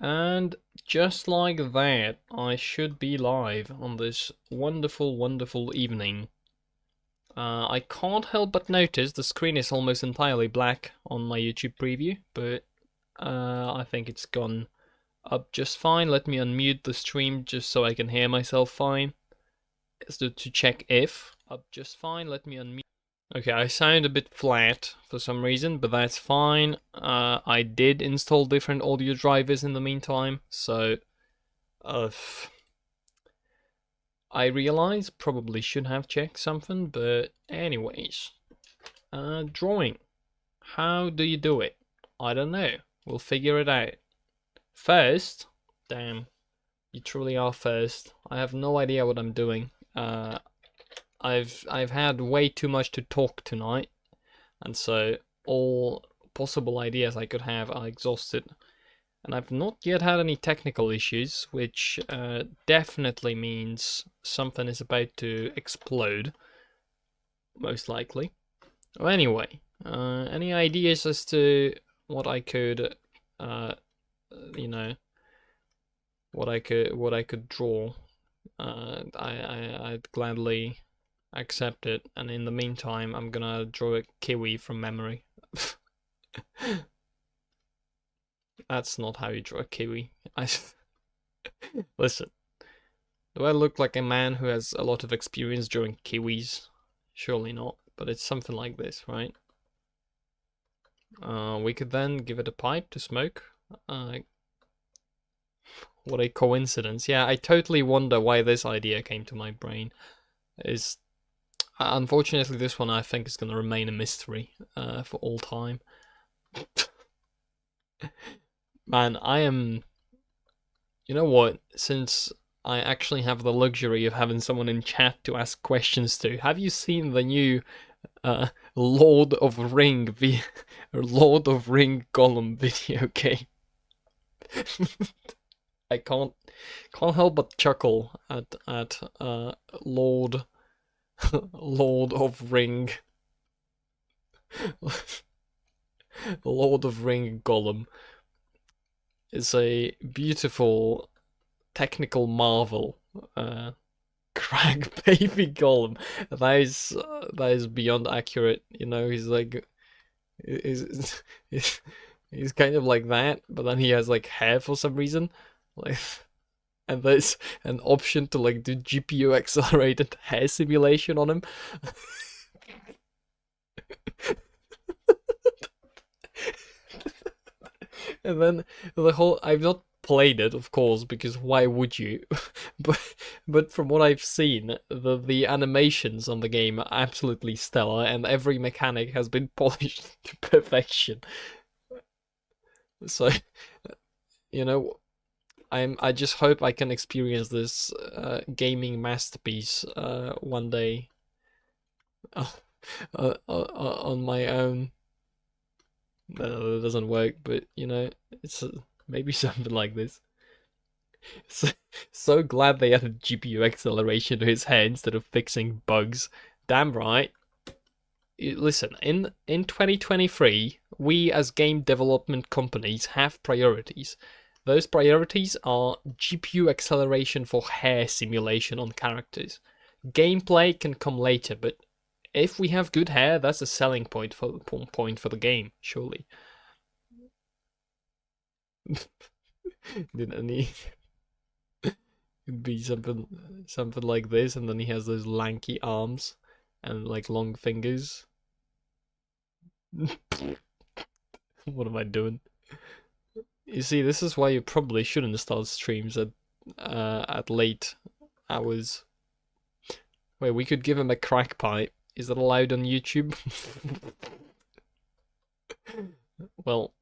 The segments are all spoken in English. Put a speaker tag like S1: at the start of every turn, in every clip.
S1: And just like that, I should be live on this wonderful, wonderful evening. I can't help but notice the screen is almost entirely black on my YouTube preview, but I think it's gone up just fine. Let me unmute the stream just so I can hear myself fine. So to check if up just fine, let me unmute. Okay, I sound a bit flat for some reason, but that's fine. I did install different audio drivers in the meantime, so I realize probably should have checked something, but anyways. Drawing. How do you do it? I don't know. We'll figure it out. First, damn, you truly are first. I have no idea what I'm doing. I've had way too much to talk tonight, and so all possible ideas I could have are exhausted. And I've not yet had any technical issues, which definitely means something is about to explode, most likely. Well, anyway, any ideas as to what I could, you know, what I could draw? I'd gladly accept it. And in the meantime, I'm gonna draw a kiwi from memory. That's not how you draw a kiwi. Listen. Do I look like a man who has a lot of experience drawing kiwis? Surely not, but it's something like this, right? We could then give it a pipe to smoke. What a coincidence. Yeah, I totally wonder why this idea came to my brain. Unfortunately, this one I think is going to remain a mystery for all time. Man, I am... You know what? Since I actually have the luxury of having someone in chat to ask questions to, have you seen the new Lord of Ring Golem video game? I can't help but chuckle at Lord of Ring Lord of Ring Golem is a beautiful technical marvel. Crack baby Golem. That is beyond accurate. You know, he's like he's kind of like that, but then he has like hair for some reason. Like, and there's an option to like do GPU accelerated hair simulation on him. And then the whole, I've not played it, of course, because why would you? but from what I've seen, the animations on the game are absolutely stellar, and every mechanic has been polished to perfection. So, you know, I just hope I can experience this gaming masterpiece one day on my own. No, it doesn't work, but you know, it's maybe something like this. So glad they added GPU acceleration to his head instead of fixing bugs. Damn right. Listen, in 2023, we as game development companies have priorities. Those priorities are GPU acceleration for hair simulation on characters. Gameplay can come later, but if we have good hair, that's a selling point for the game, surely. Didn't he? It'd be something like this, and then he has those lanky arms and like long fingers. What am I doing? You see, this is why you probably shouldn't start streams at late hours. Wait, we could give him a crack pipe. Is that allowed on YouTube? Well,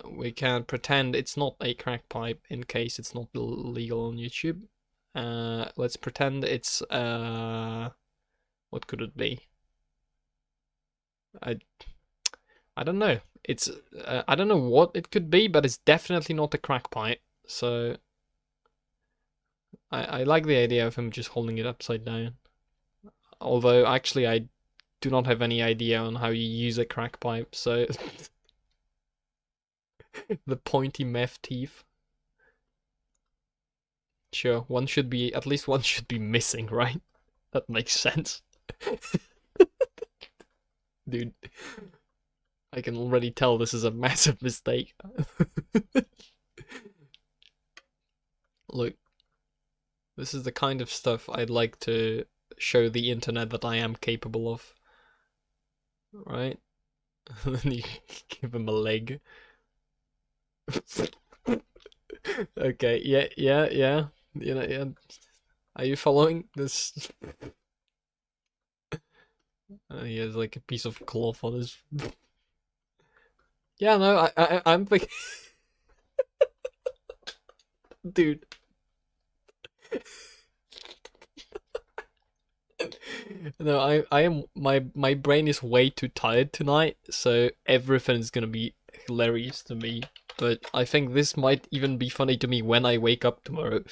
S1: we can pretend it's not a crack pipe in case it's not legal on YouTube. Let's pretend it's what could it be? I don't know. It's I don't know what it could be, but it's definitely not a crack pipe. So I like the idea of him just holding it upside down. Although actually I do not have any idea on how you use a crack pipe, so The pointy meth teeth. Sure, one should be, at least one should be missing, right? That makes sense. Dude, I can already tell this is a massive mistake. Look, this is the kind of stuff I'd like to show the internet that I am capable of. Right? Then you give him a leg. Okay, yeah. You know, yeah. Are you following this? He has like a piece of cloth on his. Yeah, no, I'm thinking, dude. No, I am my brain is way too tired tonight, so everything's gonna be hilarious to me. But I think this might even be funny to me when I wake up tomorrow.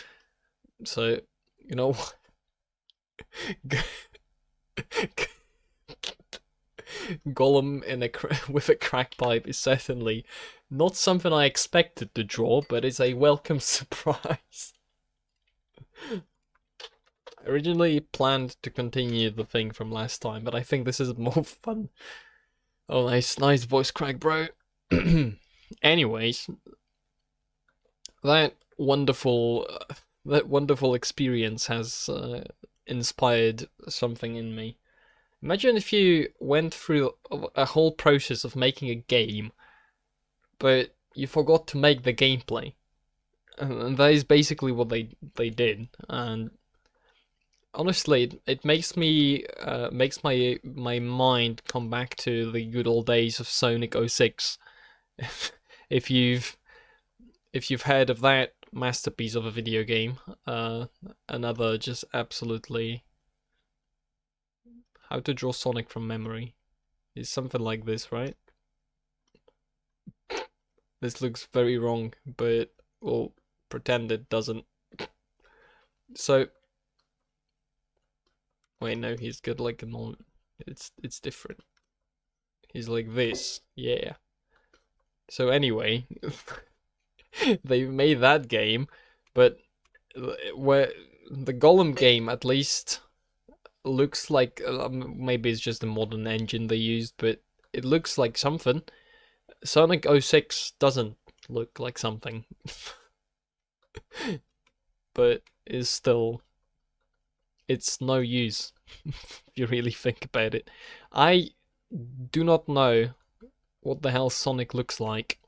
S1: So, you know, Gollum in a with a crack pipe is certainly not something I expected to draw, but it's a welcome surprise. I originally planned to continue the thing from last time, but I think this is more fun. Oh, nice voice crack, bro. Anyways, that wonderful experience has inspired something in me. Imagine if you went through a whole process of making a game, but you forgot to make the gameplay, and that is basically what they did. And honestly, it makes me makes my mind come back to the good old days of Sonic 06. if you've heard of that masterpiece of a video game, another just absolutely. How to draw Sonic from memory is something like this, right? This looks very wrong, but we'll pretend it doesn't. So, wait, no, he's got like a normal. It's different. He's like this, yeah. So anyway, they made that game, but where the Golem game at least looks like maybe it's just a modern engine they used, but it looks like something. Sonic 06 doesn't look like something, but is still, it's no use if you really think about it. I do not know what the hell Sonic looks like.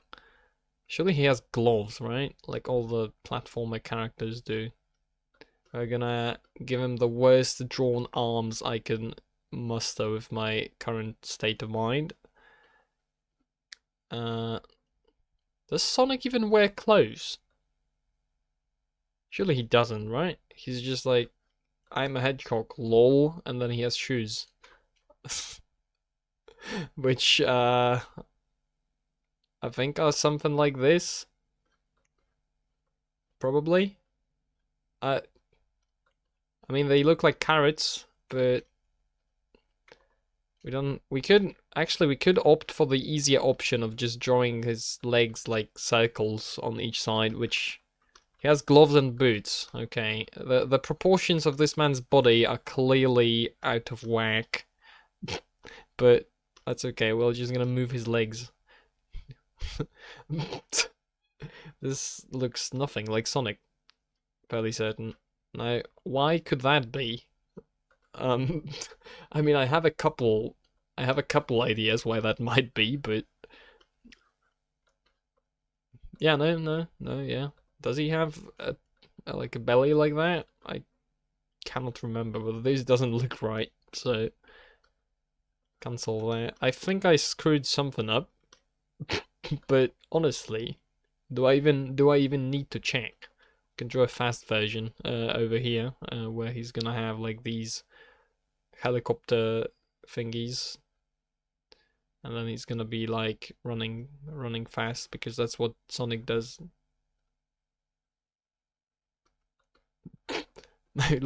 S1: Surely he has gloves, right? Like all the platformer characters do. We're gonna give him the worst drawn arms I can muster with my current state of mind. Does Sonic even wear clothes? Surely he doesn't, right? He's just like, I'm a hedgehog, lol, and then he has shoes. Which, I think are something like this. Probably. I mean, they look like carrots, but we could opt for the easier option of just drawing his legs like circles on each side, which he has gloves and boots. Okay, the proportions of this man's body are clearly out of whack, but that's okay. We're just gonna move his legs. This looks nothing like Sonic. Fairly certain. Now, why could that be? I mean, I have a couple ideas why that might be, but yeah, no, yeah. Does he have like a belly like that? I cannot remember, but this doesn't look right, so cancel that. I think I screwed something up, but honestly, do I even need to check? I can draw a fast version over here, where he's gonna have like these helicopter thingies, and then he's gonna be like running fast because that's what Sonic does. he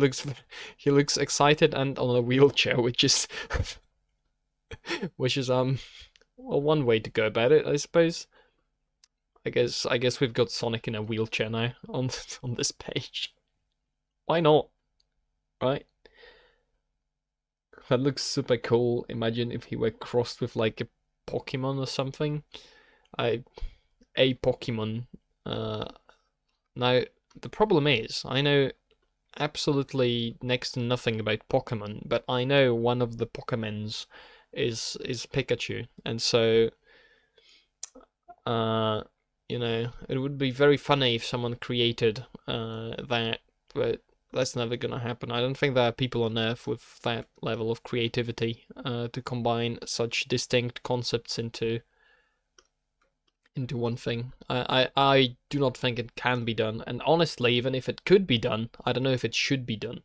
S1: looks excited and on a wheelchair, which is well, one way to go about it, I suppose. I guess we've got Sonic in a wheelchair now on on this page. Why not? Right? That looks super cool. Imagine if he were crossed with like a Pokemon or something. I a Pokemon. Now the problem is I know absolutely next to nothing about Pokemon, but I know one of the Pokemons is Pikachu, and so uh you know, it would be very funny if someone created that, but that's never gonna happen. I don't think there are people on Earth with that level of creativity to combine such distinct concepts into one thing. I do not think it can be done, and honestly, even if it could be done, I don't know if it should be done.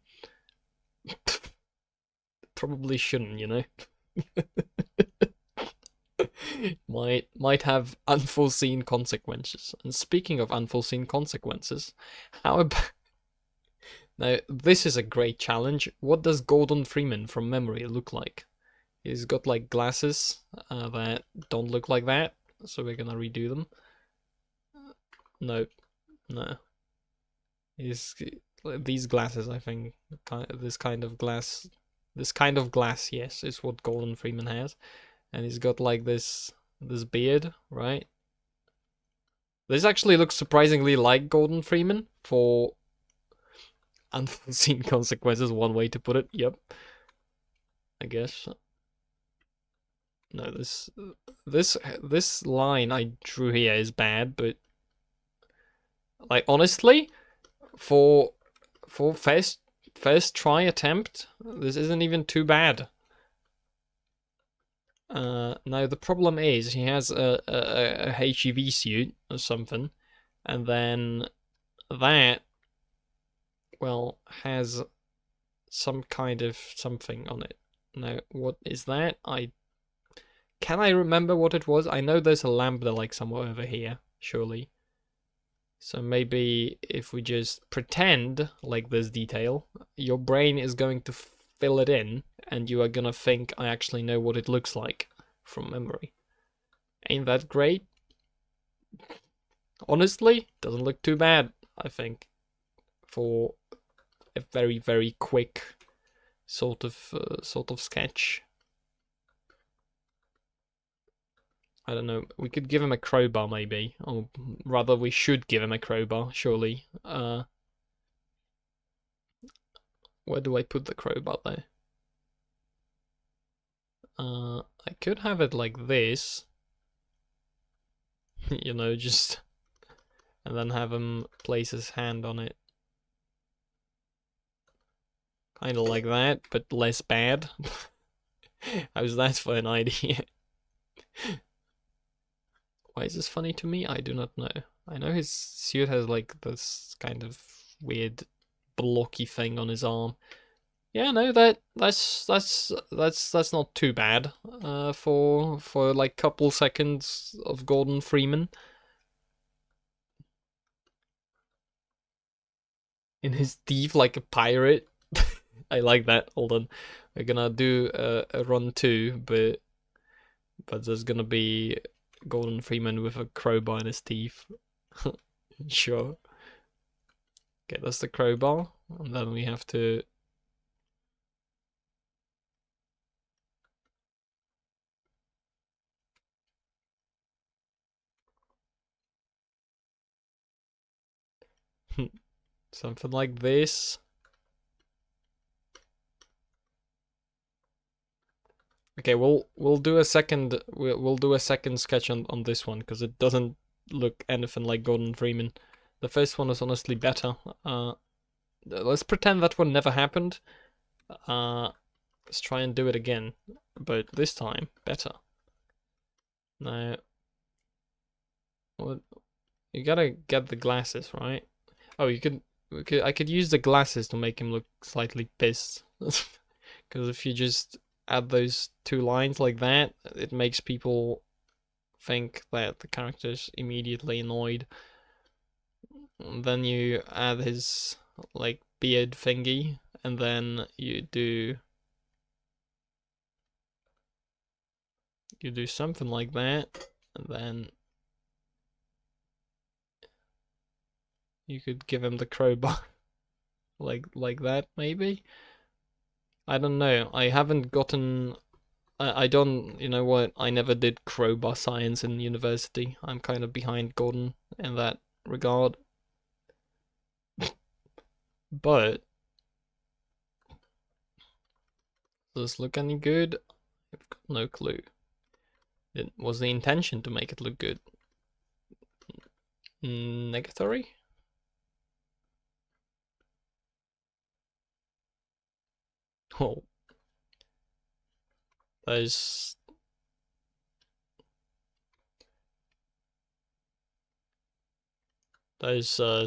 S1: Probably shouldn't, you know. might have unforeseen consequences. And speaking of unforeseen consequences, how about now this is a great challenge. What does Gordon Freeman from memory look like? He's got like glasses that don't look like that, so we're gonna redo them. Nope, no. He's these glasses, I think. This kind of glass, yes, is what Gordon Freeman has, and he's got like this beard, right? This actually looks surprisingly like Gordon Freeman for unforeseen consequences. One way to put it. Yep, I guess. No, this line I drew here is bad, but like honestly, for first try attempt, this isn't even too bad. Now the problem is he has a HEV suit or something, and then that, well, has some kind of something on it. Now what is that? Can I remember what it was? I know there's a lambda like somewhere over here, surely. So maybe if we just pretend like there's detail, your brain is going to fill it in, and you are gonna think I actually know what it looks like from memory. Ain't that great? Honestly, doesn't look too bad, I think, for a very, very quick sort of sketch. I don't know. We could give him a crowbar, maybe, or rather, we should give him a crowbar. Surely. Where do I put the crowbar there? I could have it like this. You know, just and then have him place his hand on it. Kind of like that, but less bad. How's that for an idea? Why is this funny to me? I do not know. I know his suit has like this kind of weird blocky thing on his arm. Yeah, no, that's not too bad. For like couple seconds of Gordon Freeman in his teeth like a pirate. I like that. Hold on, we're gonna do a run two, but there's gonna be Gordon Freeman with a crowbar in his teeth. Sure. Okay, that's the crowbar, and then we have to. Something like this. Okay, we'll do a second we'll do a second sketch on this one because it doesn't look anything like Gordon Freeman. The first one is honestly better. Let's pretend that one never happened. Let's try and do it again, but this time better. Now, what you gotta get the glasses right. Oh, I could use the glasses to make him look slightly pissed. Because if you just add those two lines like that, it makes people think that the character's immediately annoyed. And then you add his like beard thingy, and then you do something like that, and then You could give him the crowbar. like that, maybe? I don't know. I haven't gotten... I don't... You know what? I never did crowbar science in university. I'm kind of behind Gordon in that regard. But... does this look any good? I've got no clue. It was the intention to make it look good. Negatory? Oh. There's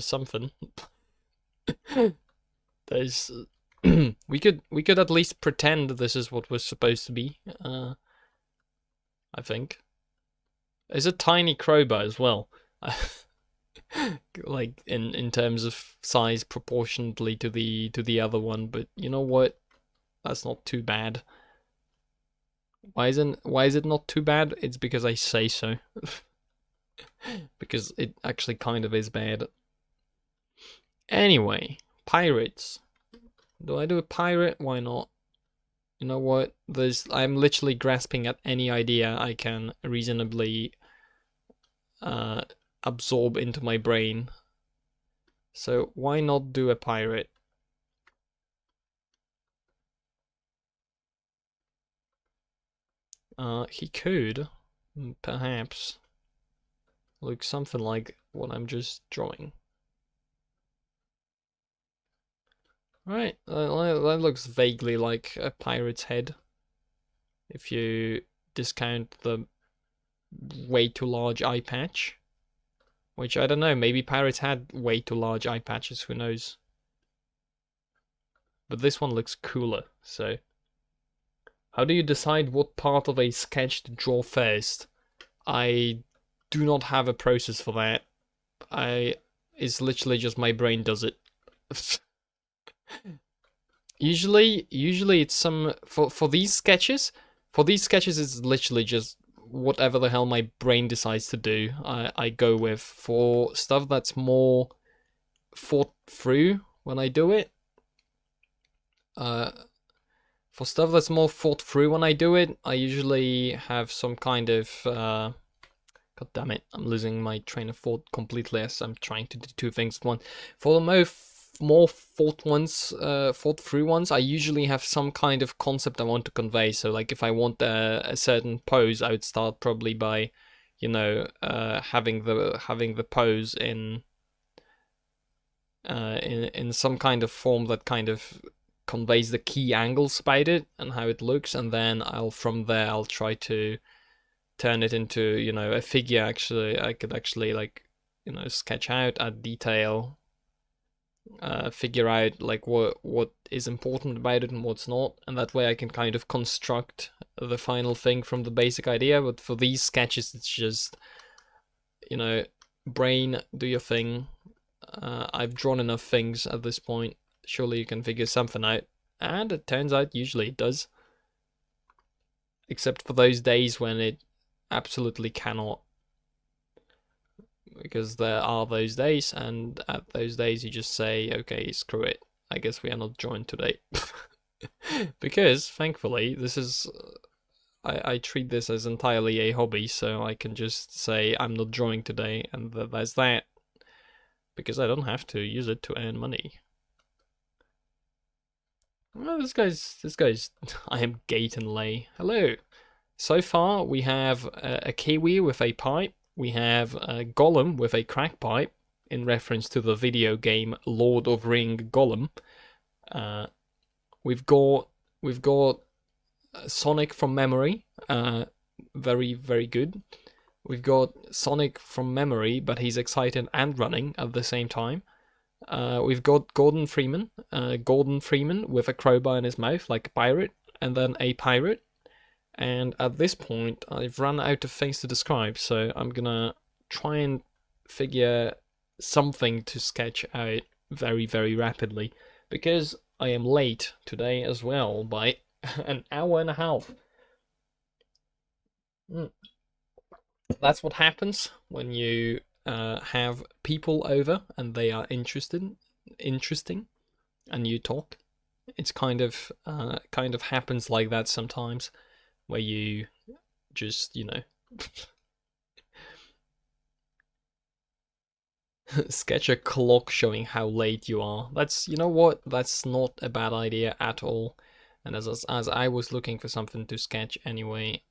S1: something. There's we could at least pretend this is what we're supposed to be. I think. There's a tiny crowbar as well. Like in terms of size proportionately to the other one, but you know what? That's not too bad. Why is it not too bad? It's because I say so. Because it actually kind of is bad. Anyway, pirates. Do I do a pirate? Why not? You know what? I'm literally grasping at any idea I can reasonably absorb into my brain. So why not do a pirate? He could, perhaps, look something like what I'm just drawing. Right, that looks vaguely like a pirate's head. If you discount the way too large eye patch. Which, I don't know, maybe pirates had way too large eye patches, who knows. But this one looks cooler, so... How do you decide what part of a sketch to draw first? I do not have a process for that. It's literally just my brain does it. Usually it's some... For these sketches it's literally just whatever the hell my brain decides to do, I go with. For stuff that's more thought through when I do it, I usually have some kind of... God damn it, I'm losing my train of thought completely as I'm trying to do two things at once. For the more thought through ones, I usually have some kind of concept I want to convey. So like if I want a certain pose, I would start probably by, you know, having the pose in some kind of form that kind of conveys the key angles about it and how it looks, and then from there I'll try to turn it into, you know, a figure. Actually, I could actually, like, you know, sketch out, add detail, figure out like what is important about it and what's not, and that way I can kind of construct the final thing from the basic idea. But for these sketches, it's just, you know, brain, do your thing. I've drawn enough things at this point. Surely you can figure something out, and it turns out usually it does. Except for those days when it absolutely cannot. Because there are those days, and at those days you just say, okay, screw it, I guess we are not drawing today. Because, thankfully, this is... I treat this as entirely a hobby, so I can just say I'm not drawing today, and there's that. Because I don't have to use it to earn money. Well, this guy's... I am Gate and Lay. Hello! So far, we have a Kiwi with a pipe. We have a Golem with a crack pipe, in reference to the video game Lord of Ring Golem. We've got Sonic from memory. Very, very good. We've got Sonic from memory, but he's excited and running at the same time. We've got Gordon Freeman with a crowbar in his mouth, like a pirate, and then a pirate. And at this point, I've run out of things to describe, so I'm gonna try and figure something to sketch out very, very rapidly, because I am late today as well by an hour and a half. That's what happens when you have people over and they are interesting, and you talk. It's kind of happens like that sometimes, where you just, you know, sketch a clock showing how late you are. That's, you know what? That's not a bad idea at all. And as I was looking for something to sketch anyway,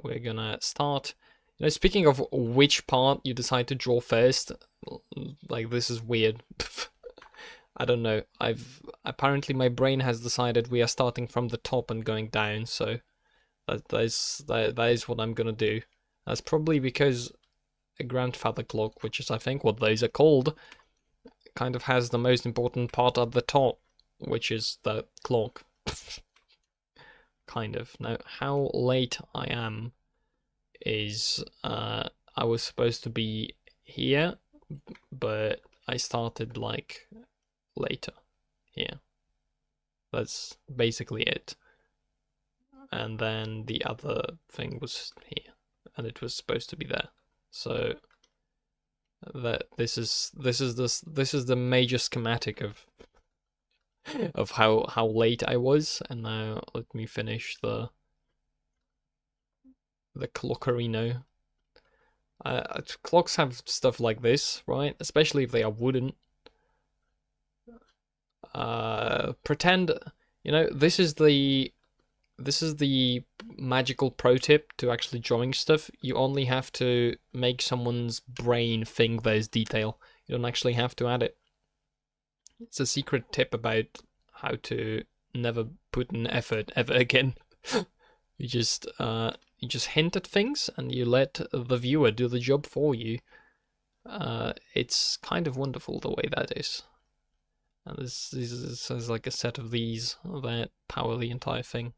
S1: we're gonna start. You know, speaking of which part you decide to draw first, like this is weird. I don't know. Apparently my brain has decided we are starting from the top and going down, so that is what I'm gonna do. That's probably because a grandfather clock, which is I think what those are called, kind of has the most important part at the top, which is the clock. Kind of. Now, how late I am is I was supposed to be here, but I started like later here. That's basically it. And then the other thing was here, and it was supposed to be there. So that this is the major schematic of how late I was. And now let me finish the clockerino. Clocks have stuff like this, right? Especially if they are wooden. Pretend, you know, this is the magical pro tip to actually drawing stuff. You only have to make someone's brain think there's detail. You don't actually have to add it. It's a secret tip about how to never put in effort ever again. You just hint at things and you let the viewer do the job for you. It's kind of wonderful the way that is. And this is like a set of these that power the entire thing.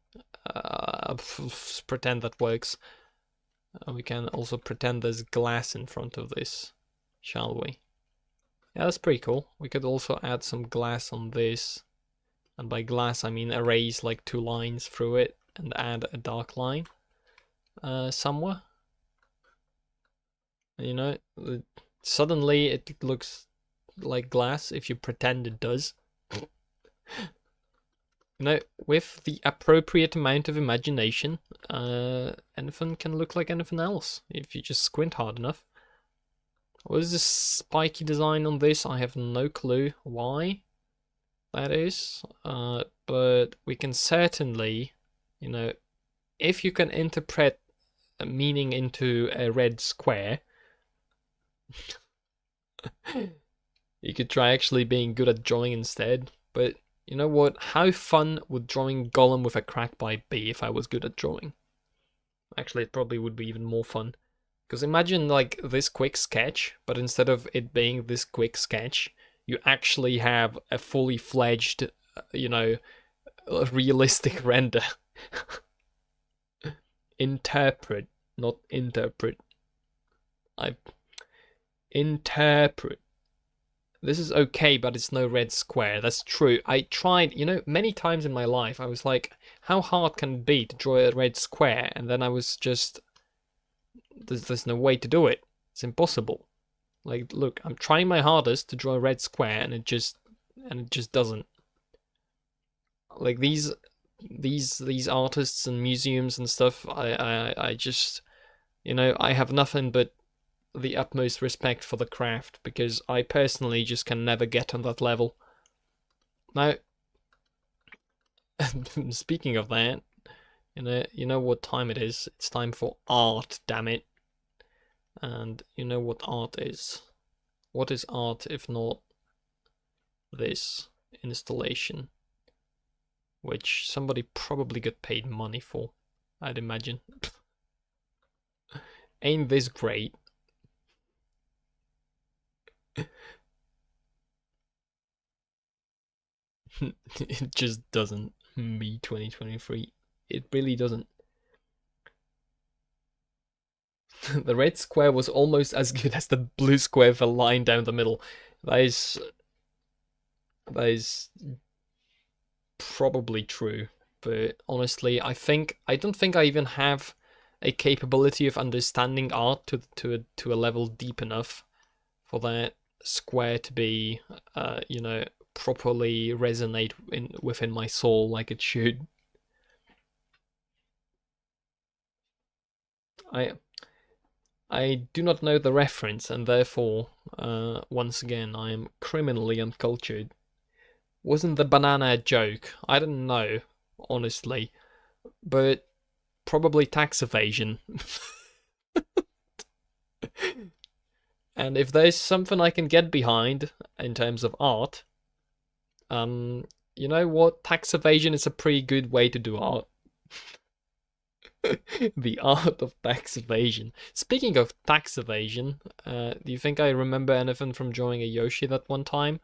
S1: Pretend that works. We can also pretend there's glass in front of this, shall we? Yeah, that's pretty cool. We could also add some glass on this. And by glass I mean erase like 2 lines through it and add a dark line somewhere. You know, suddenly it looks like glass if you pretend it does. You know, with the appropriate amount of imagination, anything can look like anything else if you just squint hard enough. What is this spiky design on this? I have no clue why that is, but we can certainly, you know, if you can interpret a meaning into a red square, you could try actually being good at drawing instead. But you know what? How fun would drawing Gollum with a crack pipe be if I was good at drawing? Actually, it probably would be even more fun. Because imagine like this quick sketch, but instead of it being this quick sketch, you actually have a fully fledged, you know, realistic render. Interpret, not interpret. Interpret. This is okay, but it's no red square. That's true. I tried, you know, many times in my life, I was like, how hard can it be to draw a red square? And then I was just, there's no way to do it. It's impossible. Like, look, I'm trying my hardest to draw a red square, and it just doesn't. Like these artists and museums and stuff, I just, you know, I have nothing but the utmost respect for the craft, because I personally just can never get on that level. Now, speaking of that, you know what time it is. It's time for art, damn it. And you know what art is. What is art if not this installation, which somebody probably got paid money for, I'd imagine. Ain't this great? It just doesn't. Me 2023. It really doesn't. The red square was almost as good as the blue square with a line down the middle. That is probably true, but honestly, I don't think I even have a capability of understanding art to a level deep enough that square to be, properly resonate within my soul like it should. I I do not know the reference, and therefore, once again, I am criminally uncultured. Wasn't the banana a joke? I don't know, honestly, but probably tax evasion. And if there's something I can get behind in terms of art, you know what? Tax evasion is a pretty good way to do art. The art of tax evasion. Speaking of tax evasion, do you think I remember anything from drawing a Yoshi that one time?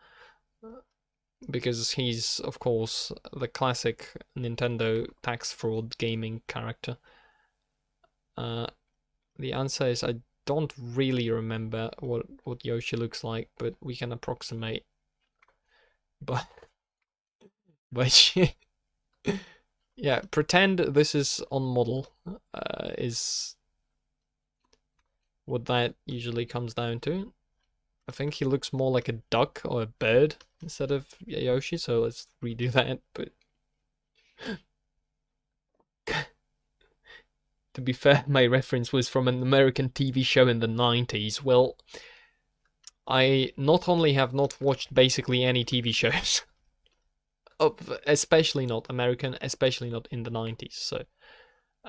S1: Because he's, of course, the classic Nintendo tax fraud gaming character. The answer is I don't really remember what Yoshi looks like, but we can approximate. But yeah, pretend this is on model. Is what that usually comes down to. I think he looks more like a duck or a bird instead of Yoshi, so let's redo that. But to be fair, my reference was from an American TV show in the 90s. Well, I not only have not watched basically any TV shows, especially not American, especially not in the 90s, so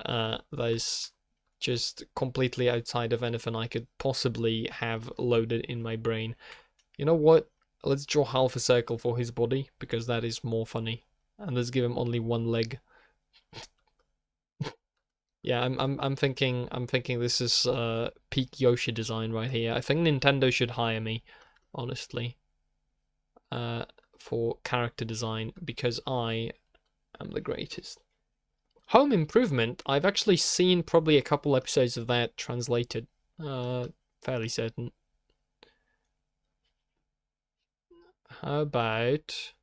S1: that is just completely outside of anything I could possibly have loaded in my brain. You know what? Let's draw half a circle for his body, because that is more funny. And let's give him only one leg. Yeah, I'm thinking this is peak Yoshi design right here. I think Nintendo should hire me, honestly, for character design, because I am the greatest. Home Improvement, I've actually seen probably a couple episodes of that translated. Fairly certain. How about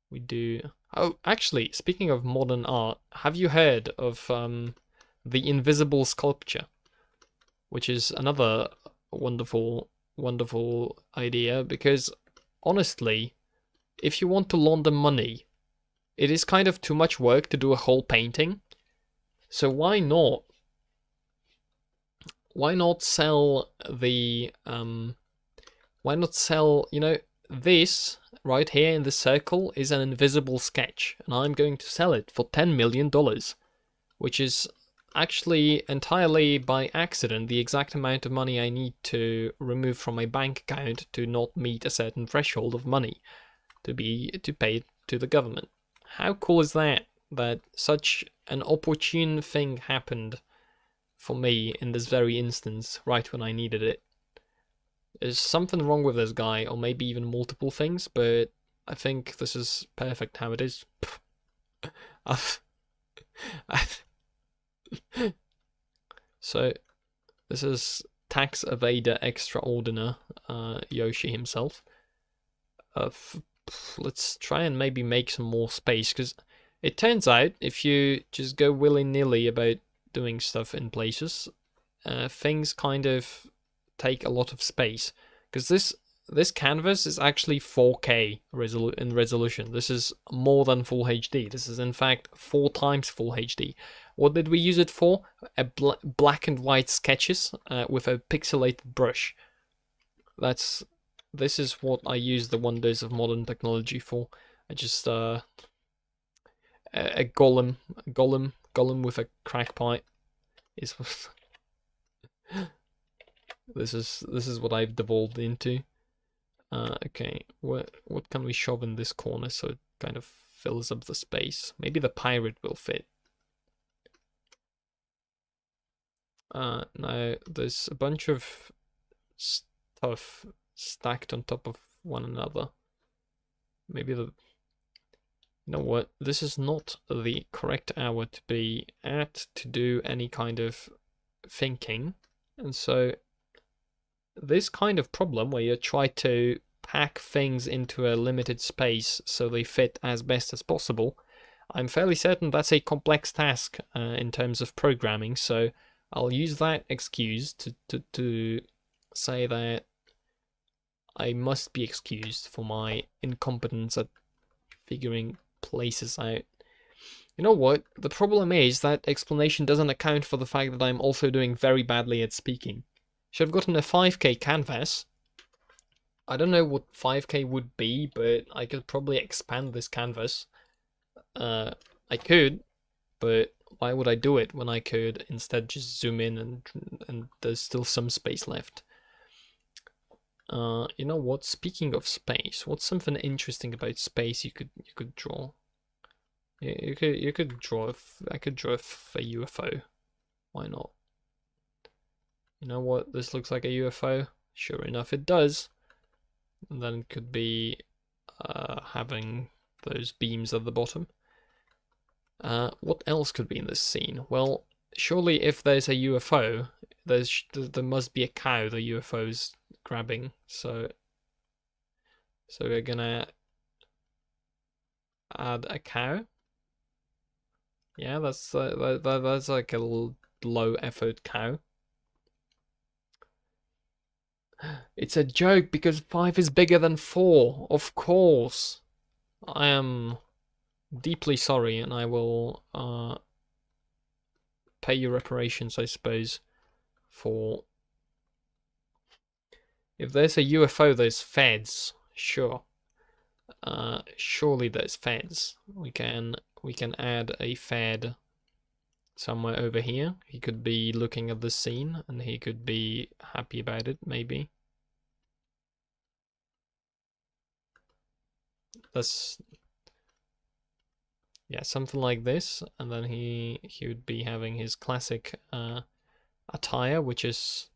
S1: we do... Oh, actually, speaking of modern art, have you heard of the invisible sculpture? Which is another wonderful, wonderful idea, because honestly, if you want to launder money, it is kind of too much work to do a whole painting. So why not? Why not sell the why not sell, this right here in the circle is an invisible sketch, and I'm going to sell it for $10 million, which is actually entirely by accident the exact amount of money I need to remove from my bank account to not meet a certain threshold of money to pay to the government. How cool is that? That such an opportune thing happened for me in this very instance, right when I needed it. There's something wrong with this guy, or maybe even multiple things, but I think this is perfect how it is. So, this is tax evader extraordinaire, Yoshi himself. Let's try and maybe make some more space, because it turns out if you just go willy-nilly about doing stuff in places, things kind of take a lot of space, because this canvas is actually 4K in resolution. This is more than full HD. This is in fact 4 times full HD. What did we use it for? A black and white sketches with a pixelated brush. This is what I use the wonders of modern technology for. I just a golem with a crack pipe is this is what I've devolved into. Okay, what can we shove in this corner so it kind of fills up the space? Maybe the pirate will fit. Now there's a bunch of stuff stacked on top of one another. Maybe you know what? This is not the correct hour to be at to do any kind of thinking, and so this kind of problem where you try to pack things into a limited space so they fit as best as possible, I'm fairly certain that's a complex task in terms of programming, so I'll use that excuse to say that I must be excused for my incompetence at figuring places out. You know what? The problem is that explanation doesn't account for the fact that I'm also doing very badly at speaking. Should have gotten a 5k canvas. I don't know what 5k would be, but I could probably expand this canvas. I could, but why would I do it when I could instead just zoom in and there's still some space left? You know what? Speaking of space, what's something interesting about space you could draw? You could draw. I could draw a UFO. Why not? You know what? This looks like a UFO. Sure enough, it does. And then it could be having those beams at the bottom. What else could be in this scene? Well, surely if there's a UFO, there must be a cow the UFO's grabbing. So we're gonna add a cow. Yeah, that's like a low effort cow. It's a joke because 5 is bigger than 4, of course. I am deeply sorry, and I will pay you reparations, I suppose, for... If there's a UFO, there's feds, sure. Surely there's feds. We can add a fed somewhere over here. He could be looking at the scene, and he could be happy about it, maybe. That's... yeah, something like this, and then he would be having his classic attire, which is...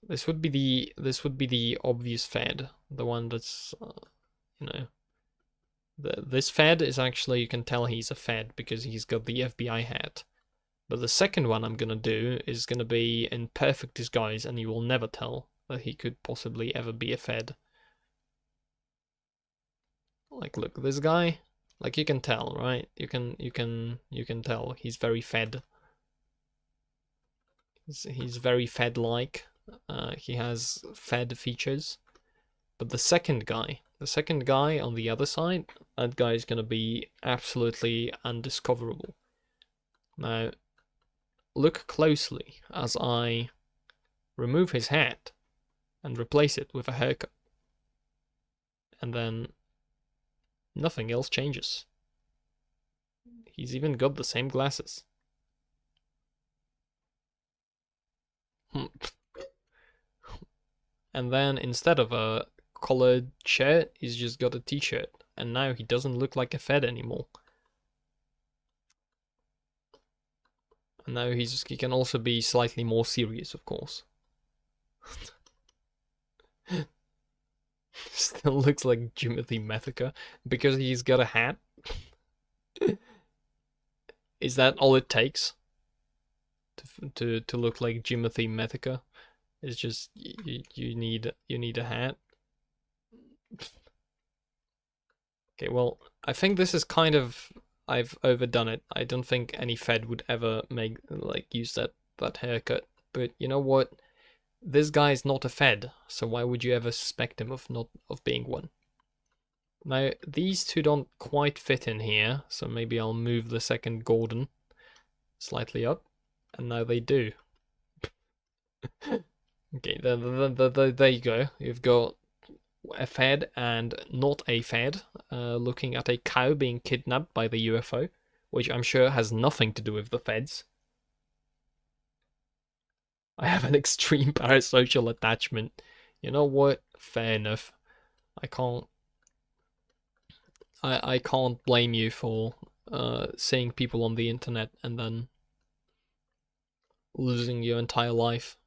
S1: This would be the obvious fed, the one that's you know, this fed is actually, you can tell he's a fed because he's got the FBI hat. But the second one I'm gonna do is gonna be in perfect disguise, and you will never tell that he could possibly ever be a fed. Like, look, this guy, like, you can tell, right? You can tell he's very fed. He's very fed-like. He has fed features. But the second guy on the other side, that guy is going to be absolutely undiscoverable. Now, look closely as I remove his hat and replace it with a haircut. And then nothing else changes. He's even got the same glasses. And then instead of a collared shirt, he's just got a t-shirt. And now he doesn't look like a fed anymore. And now he can also be slightly more serious, of course. Still looks like Jimothy Methica because he's got a hat. Is that all it takes to look like Jimothy Methica? It's just you need a hat. Okay, well, I think this is kind of, I've overdone it. I don't think any fed would ever use that haircut. But you know what? This guy is not a fed, so why would you ever suspect him of being one? Now, these two don't quite fit in here, so maybe I'll move the second Gordon slightly up, and now they do. Okay, there you go. You've got a fed and not a fed, looking at a cow being kidnapped by the UFO, which I'm sure has nothing to do with the feds. I have an extreme parasocial attachment. You know what? Fair enough. I can't blame you for seeing people on the internet and then losing your entire life.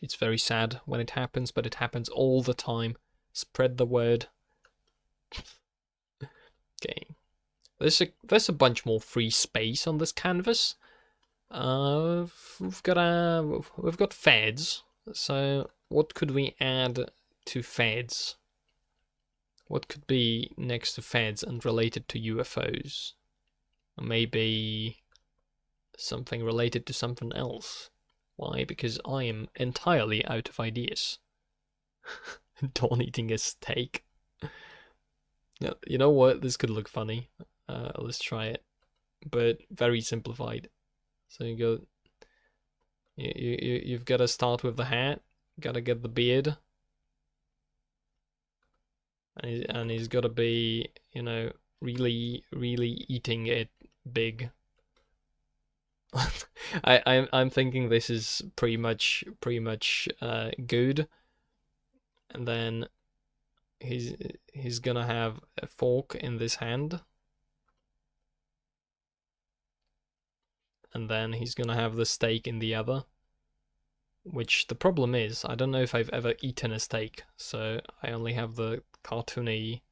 S1: It's very sad when it happens, but it happens all the time. Spread the word. Okay. There's a bunch more free space on this canvas. We've got feds. So what could we add to feds? What could be next to feds and related to UFOs? Maybe something related to something else. Why? Because I am entirely out of ideas. Dawn eating a steak. No, you know what? This could look funny. Let's try it, but very simplified. So you go. You've got to start with the hat. Got to get the beard, and he's got to be, you know, really eating it big. I'm thinking this is pretty much good, and then he's gonna have a fork in this hand, and then he's gonna have the steak in the other. Which the problem is, I don't know if I've ever eaten a steak, so I only have the cartoony,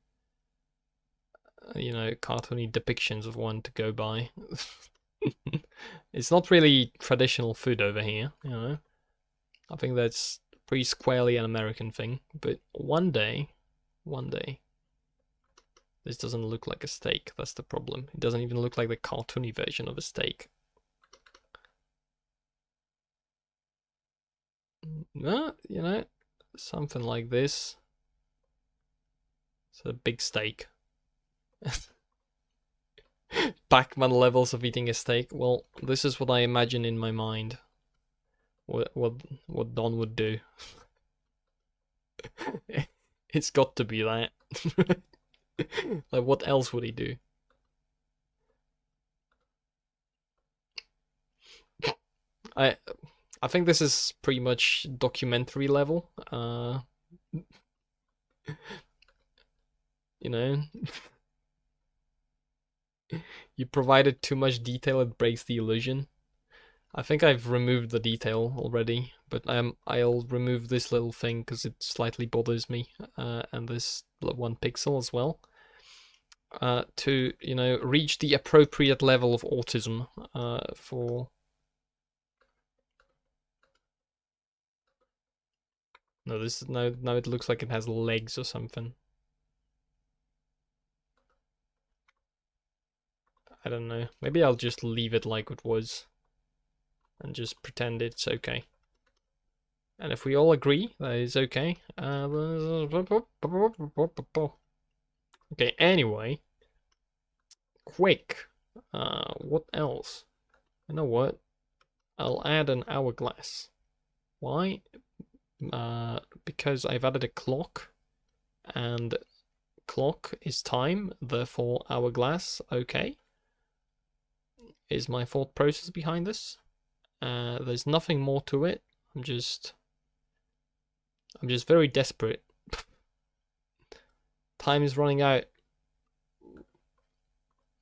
S1: cartoony depictions of one to go by. It's not really traditional food over here, you know. I think that's pretty squarely an American thing, but one day, this doesn't look like a steak, that's the problem. It doesn't even look like the cartoony version of a steak. No, you know, something like this. It's a big steak. Pac-Man levels of eating a steak. Well, this is what I imagine in my mind. What Don would do. It's got to be that. Like, what else would he do? I think this is pretty much documentary level. You know, you provided too much detail, it breaks the illusion. I think I've removed the detail already, but I'll remove this little thing because it slightly bothers me, and this 1 pixel as well. To, you know, reach the appropriate level of autism for... No, this now it looks like it has legs or something. I don't know. Maybe I'll just leave it like it was and just pretend it's okay. And if we all agree that it's okay, okay, anyway, quick, what else? You know what? I'll add an hourglass. Why? Because I've added a clock, and clock is time, therefore hourglass, okay, is my thought process behind this. There's nothing more to it. I'm just very desperate. Time is running out.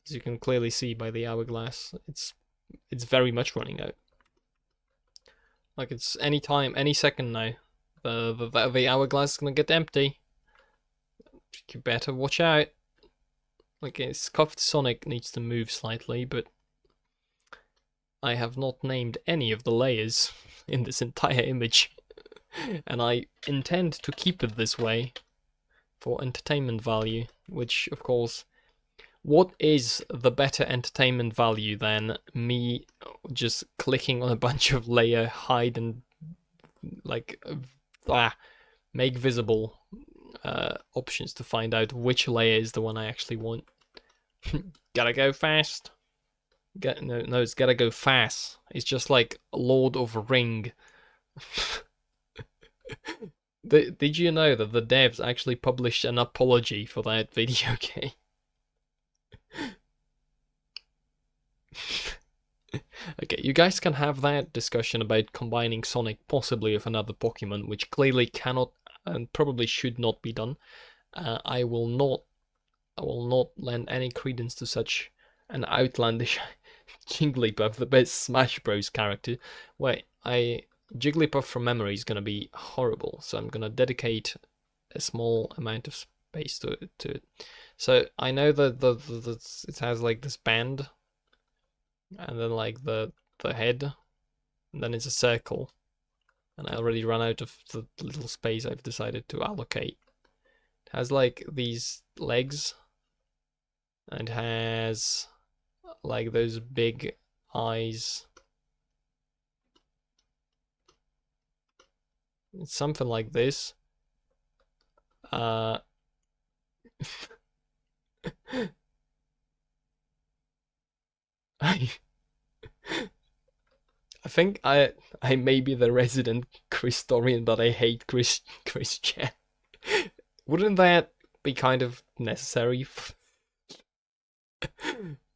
S1: As you can clearly see by the hourglass, it's very much running out. Like, it's any time, any second now. The hourglass is gonna get empty. You better watch out. Like, it's Scuffed Sonic needs to move slightly, but I have not named any of the layers in this entire image. And I intend to keep it this way for entertainment value, which, of course, what is the better entertainment value than me just clicking on a bunch of layer, hide, and like make visible options to find out which layer is the one I actually want. Gotta go fast. No, it's gotta go fast. It's just like Lord of a Ring. Did you know that the devs actually published an apology for that video game? Okay, you guys can have that discussion about combining Sonic possibly with another Pokemon, which clearly cannot and probably should not be done. I will not lend any credence to such an outlandish Jigglypuff, the best Smash Bros character. Wait, Jigglypuff from memory is gonna be horrible, so I'm gonna dedicate a small amount of space to it. So I know that it has like this band, and then like the head, and then it's a circle, and I already run out of the little space I've decided to allocate. It has like these legs, and it has like those big eyes. It's something like this. I I think I may be the resident Christorian, but I hate Christian. Wouldn't that be kind of necessary?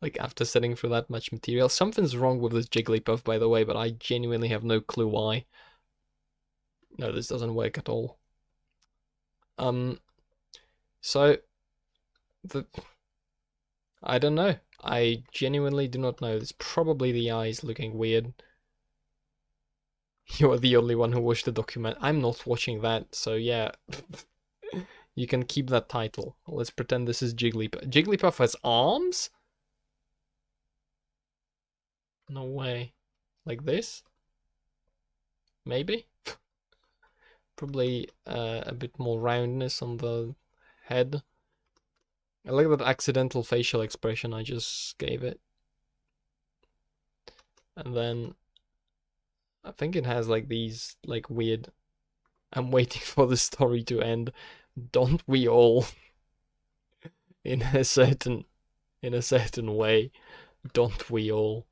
S1: Like after sitting through that much material, something's wrong with this Jigglypuff, by the way, but I genuinely have no clue why. No, this doesn't work at all. So the I don't know. I genuinely do not know. It's probably the eyes looking weird. You're the only one who watched the document. I'm not watching that, so yeah. You can keep that title. Let's pretend this is Jigglypuff. Jigglypuff has arms? No way. Like this? Maybe? Probably a bit more roundness on the head. I like that accidental facial expression I just gave it. And then I think it has like these like weird. I'm waiting for the story to end. Don't we all? in a certain way. Don't we all?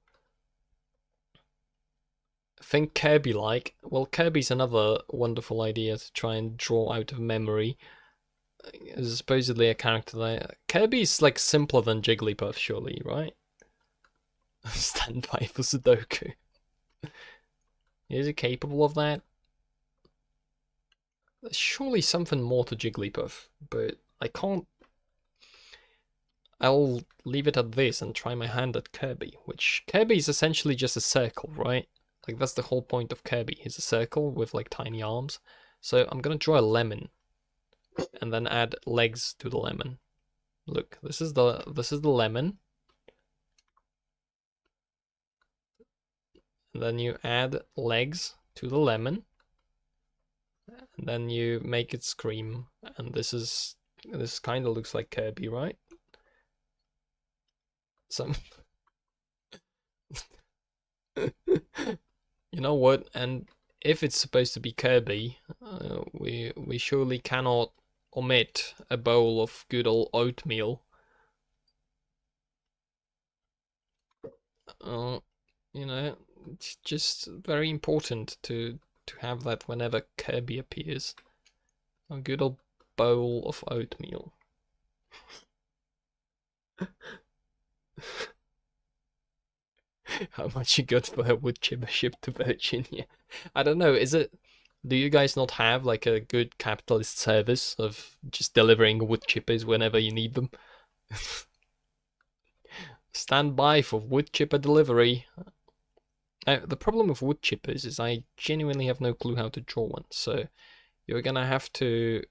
S1: Think Kirby-like. Well, Kirby's another wonderful idea to try and draw out of memory. There's supposedly a character there. Kirby's like simpler than Jigglypuff, surely, right? Stand by for Sudoku. Is he capable of that? There's surely something more to Jigglypuff, but I can't. I'll leave it at this and try my hand at Kirby, which Kirby is essentially just a circle, right? Like that's the whole point of Kirby. He's a circle with like tiny arms. So I'm gonna draw a lemon and then add legs to the lemon. Look, this is the lemon. And then you add legs to the lemon. And then you make it scream. And this kind of looks like Kirby, right? Some You know what? And if it's supposed to be Kirby, we surely cannot omit a bowl of good old oatmeal. You know, it's just very important to have that whenever Kirby appears. A good old bowl of oatmeal. How much you got for a wood chipper ship to Virginia? I don't know, is it... Do you guys not have like a good capitalist service of just delivering wood chippers whenever you need them? Stand by for wood chipper delivery. Now, the problem with wood chippers is I genuinely have no clue how to draw one, so you're gonna have to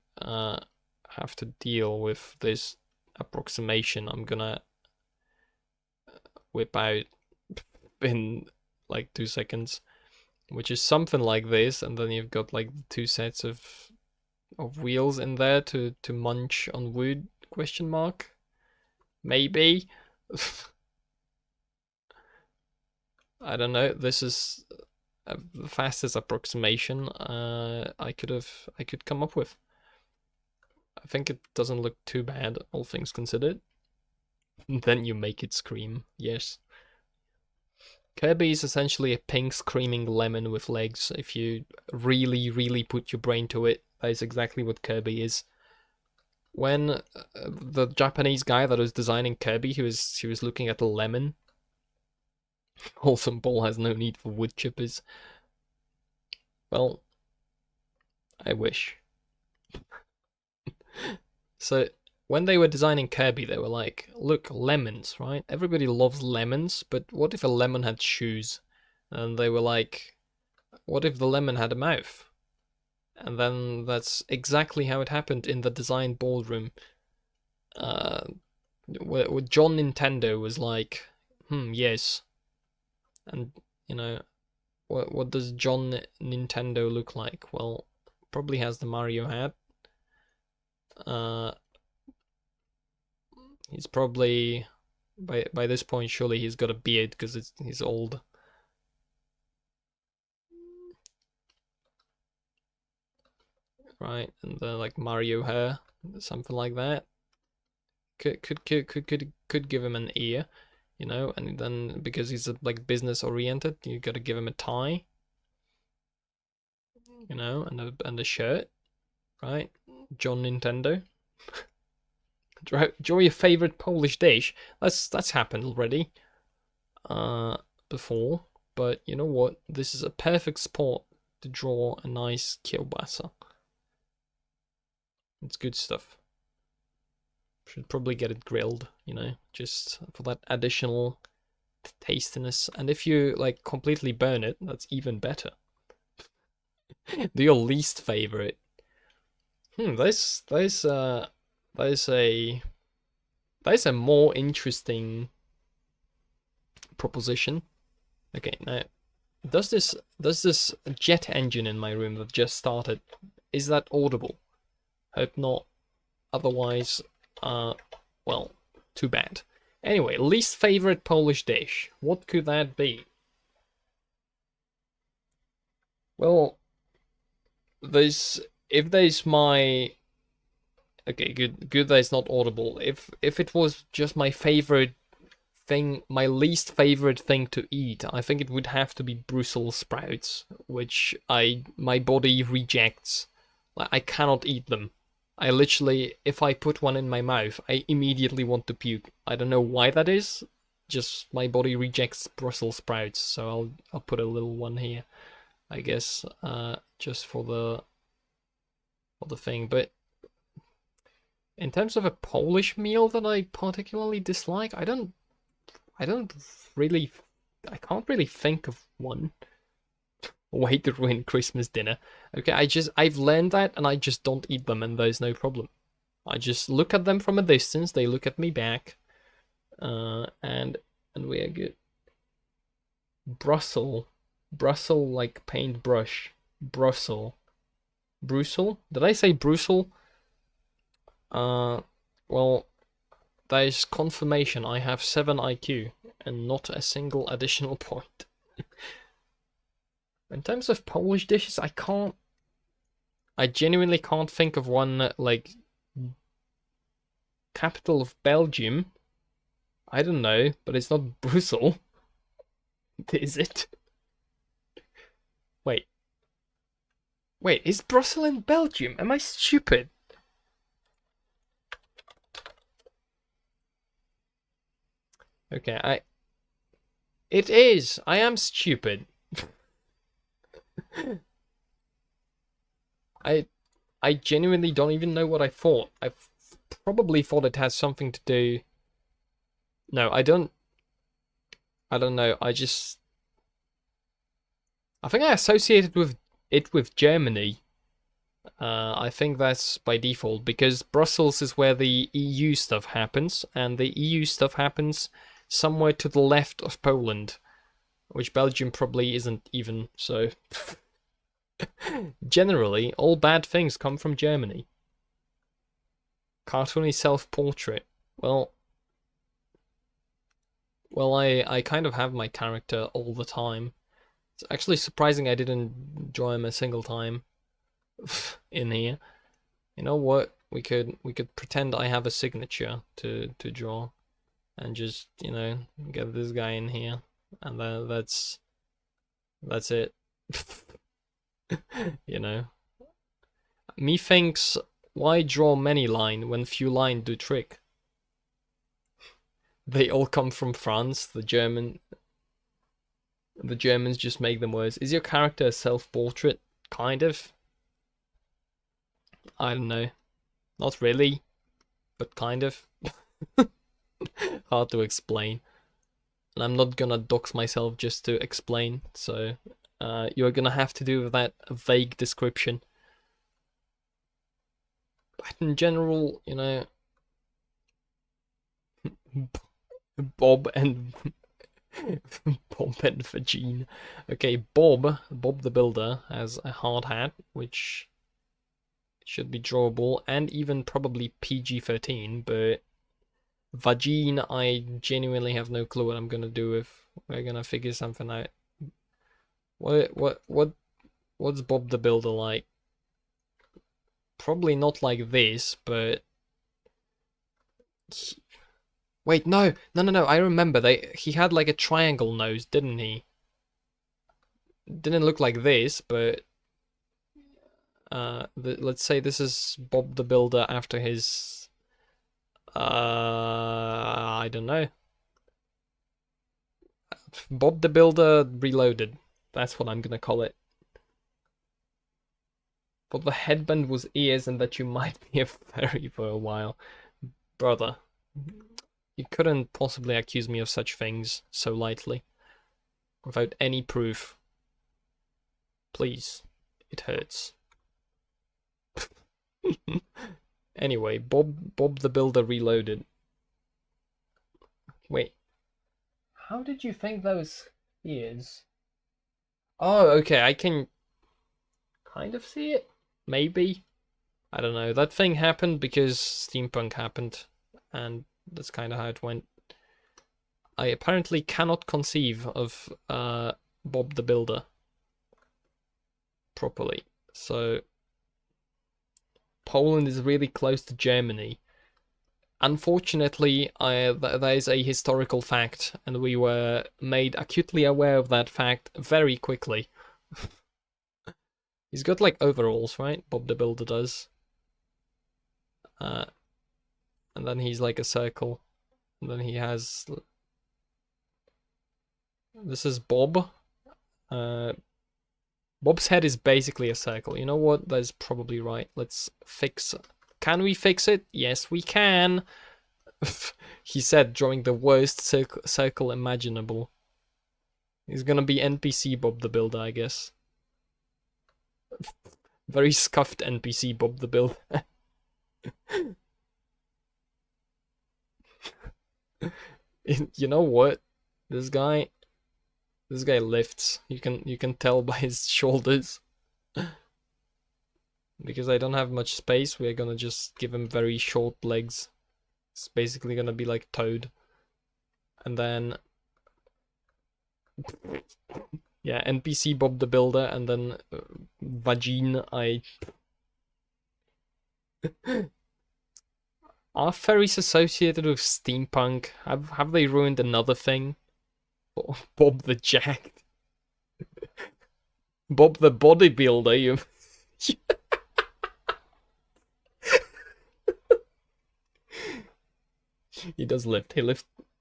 S1: deal with this approximation I'm gonna whip out in like 2 seconds, which is something like this, and then you've got like 2 sets of wheels in there to munch on wood, question mark, maybe. I don't know, this is the fastest approximation I could come up with. I think it doesn't look too bad, all things considered. Then you make it scream, yes. Kirby is essentially a pink screaming lemon with legs. If you really put your brain to it, that is exactly what Kirby is. When the Japanese guy that was designing Kirby, he was looking at a lemon. Wholesome Ball has no need for wood chippers. Well, I wish. So when they were designing Kirby, they were like, look, lemons, right? Everybody loves lemons, but what if a lemon had shoes? And they were like, what if the lemon had a mouth? And then that's exactly how it happened in the design boardroom. Where John Nintendo was like, yes. And, you know, what does John Nintendo look like? Well, probably has the Mario hat. He's probably by this point surely he's got a beard because he's old. right? And then like Mario hair, something like that. Could give him an ear, you know, and then because he's like business oriented, you gotta give him a tie, you know, and a shirt, right? John Nintendo. Draw your favorite Polish dish. That's happened already, before. But you know what? This is a perfect spot to draw a nice kielbasa. It's good stuff. Should probably get it grilled, you know, just for that additional tastiness. And if you like completely burn it, that's even better. Do your least favorite. There's a more interesting proposition. Okay, now does this jet engine in my room that just started, is that audible? Hope not. Otherwise, well, too bad. Anyway, least favorite Polish dish. What could that be? Well, if there's my okay, good that it's not audible. If it was just my favorite thing, my least favorite thing to eat, I think it would have to be Brussels sprouts, which my body rejects. Like, I cannot eat them. I literally, if I put one in my mouth, I immediately want to puke. I don't know why that is. Just my body rejects Brussels sprouts, so I'll put a little one here, I guess, just for the thing. But in terms of a Polish meal that I particularly dislike, I can't really think of one. Way to ruin Christmas dinner. Okay, I've learned that, and I just don't eat them, and there's no problem. I just look at them from a distance, they look at me back, and we are good. Brussels like paintbrush. Brussels. Did I say Brussels? Well, that is confirmation. I have 7 IQ, and not a single additional point. In terms of Polish dishes, I genuinely can't think of one, like, capital of Belgium. I don't know, but it's not Brussels. Is it? Wait. Wait, is Brussels in Belgium? Am I stupid? Okay, it is. I am stupid. I genuinely don't even know what I thought. I probably thought it has something to do. No, I don't know. I think I associated it with Germany. I think that's by default because Brussels is where the EU stuff happens, and the EU stuff happens somewhere to the left of Poland, which Belgium probably isn't even, so generally all bad things come from Germany. Cartoony self-portrait. Well, I kind of have my character all the time. It's actually surprising I didn't draw him a single time in here. You know what? We could pretend I have a signature to draw, and just, you know, get this guy in here, and then that's it. You know, methinks, why draw many line when few line do trick? They all come from France. The Germans just make them worse. Is your character a self-portrait? Kind of. I don't know. Not really, but kind of. Hard to explain. And I'm not gonna dox myself just to explain, so you're gonna have to do that vague description. But in general, you know, Bob and Bob and Vagine. Okay, Bob the Builder has a hard hat, which should be drawable and even probably PG-13, but Vagine, I genuinely have no clue what I'm gonna do if we're gonna figure something out. What's Bob the Builder like? Probably not like this, but... Wait, no! No, I remember, he had like a triangle nose, didn't he? Didn't look like this, but... let's say this is Bob the Builder after his... I don't know. Bob the Builder Reloaded. That's what I'm gonna call it. But the headband was ears and that you might be a fairy for a while. Brother, you couldn't possibly accuse me of such things so lightly. Without any proof. Please, it hurts. Anyway, Bob the Builder Reloaded. Wait. How did you think those ears? Oh, okay, I can kind of see it. Maybe. I don't know. That thing happened because steampunk happened, and that's kind of how it went. I apparently cannot conceive of Bob the Builder properly. So Poland is really close to Germany. Unfortunately, there is a historical fact, and we were made acutely aware of that fact very quickly. He's got like overalls, right? Bob the Builder does. And then he's like a circle. And then he has... This is Bob. Bob's head is basically a circle. You know what? That's probably right. Let's fix... Can we fix it? Yes, we can. He said, drawing the worst circle imaginable. He's gonna be NPC Bob the Builder, I guess. Very scuffed NPC Bob the Builder. You know what? This guy lifts. You can tell by his shoulders. Because I don't have much space, we're gonna just give him very short legs. It's basically gonna be like Toad. And then... yeah, NPC Bob the Builder, and then Vagine, Are fairies associated with steampunk? Have they ruined another thing? Bob the Jacked. Bob the Bodybuilder, you... He does lift.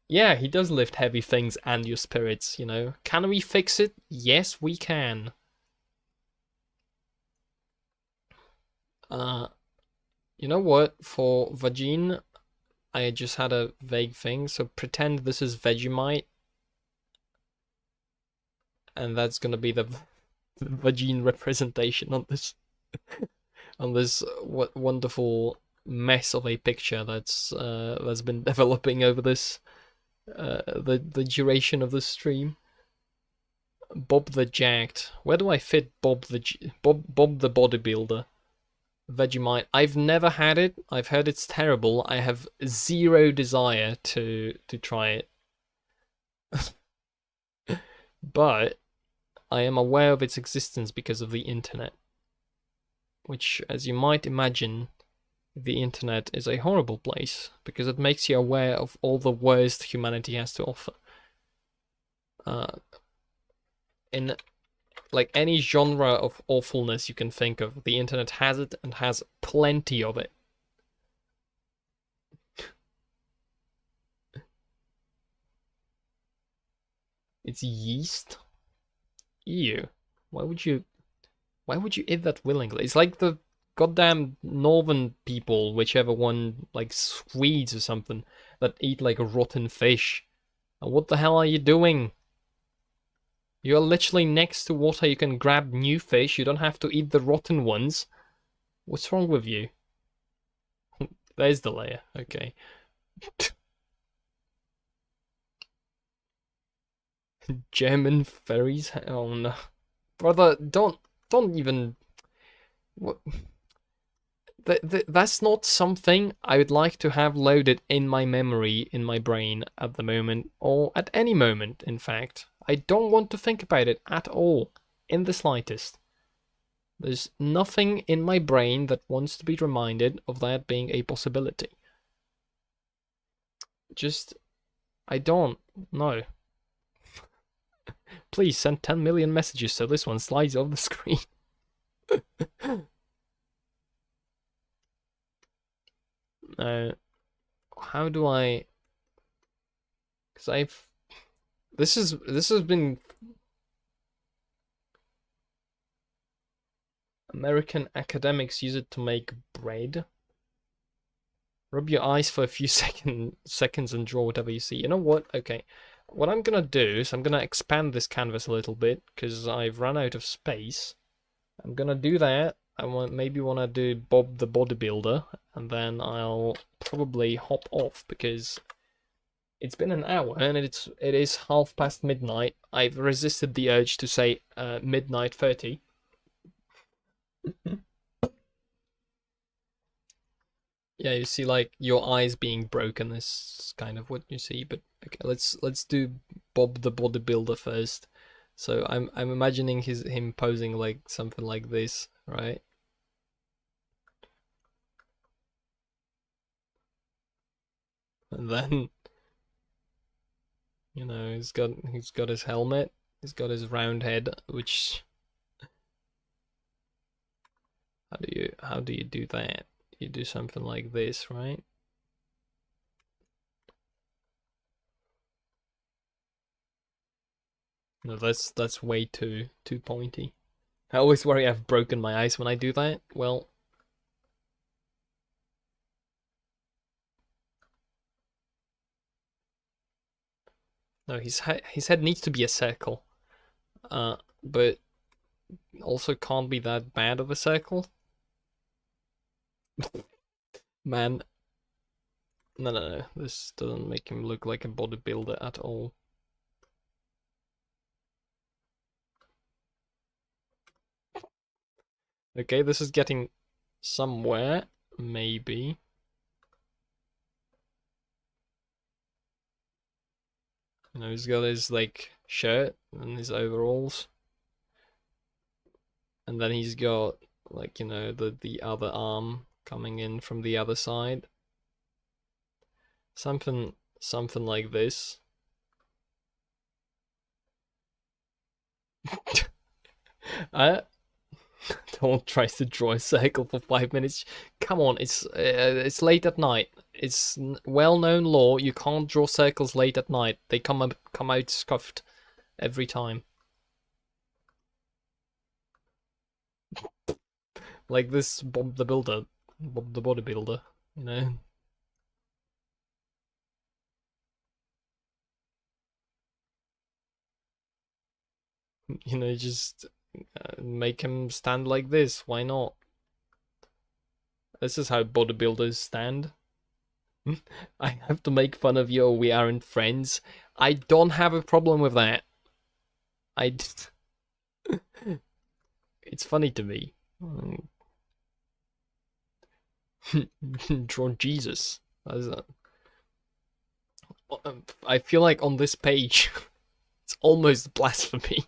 S1: Yeah, he does lift heavy things and your spirits, you know. Can we fix it? Yes, we can. You know what? For Vagine, I just had a vague thing. So pretend this is Vegemite. And that's gonna be the Vagine representation on this on this wonderful mess of a picture that's been developing over this the duration of the stream. Bob the Jacked. Where do I fit Bob the Bodybuilder? Vegemite. I've never had it. I've heard it's terrible. I have zero desire to try it. But I am aware of its existence because of the internet. Which, as you might imagine, the internet is a horrible place because it makes you aware of all the worst humanity has to offer. In like any genre of awfulness you can think of, the internet has it and has plenty of it. It's yeast? Ew. Why would you eat that willingly? It's like the goddamn northern people, whichever one, like Swedes or something, that eat like rotten fish. What the hell are you doing? You're literally next to water, you can grab new fish, you don't have to eat the rotten ones. What's wrong with you? There's the layer, okay. German fairies? Oh no. Brother, don't even... What? That's not something I would like to have loaded in my memory, in my brain at the moment, or at any moment, in fact. I don't want to think about it at all, in the slightest. There's nothing in my brain that wants to be reminded of that being a possibility. Just, I don't know. Please send 10 million messages so this one slides off the screen. How do I... Because This has been... American academics use it to make bread. Rub your eyes for a few seconds and draw whatever you see. You know what? Okay. What I'm gonna do is I'm gonna expand this canvas a little bit because I've run out of space. I'm gonna do that. Maybe wanna do Bob the Bodybuilder, and then I'll probably hop off because it's been an hour and it is midnight. I've resisted the urge to say midnight 30. Yeah, you see like your eyes being broken is kind of what you see, but okay, let's do Bob the Bodybuilder first. So I'm imagining him posing like something like this, right? And then you know, he's got his helmet, he's got his round head, which how do you do that? You do something like this, right? No, that's way too pointy. I always worry I've broken my eyes when I do that. Well, no, his head needs to be a circle. But also can't be that bad of a circle. Man, no. This doesn't make him look like a bodybuilder at all. Okay, this is getting somewhere, maybe. You know, he's got his like shirt and his overalls, and then he's got like, you know, the other arm coming in from the other side. Something like this. I don't try to draw a circle for 5 minutes. Come on, it's late at night. It's well-known law. You can't draw circles late at night. They come out scuffed every time. Like this Bob the Bodybuilder, you know. You know, just make him stand like this. Why not? This is how bodybuilders stand. I have to make fun of you or we aren't friends. I don't have a problem with that. It's funny to me. Draw Jesus. I feel like on this page, it's almost blasphemy.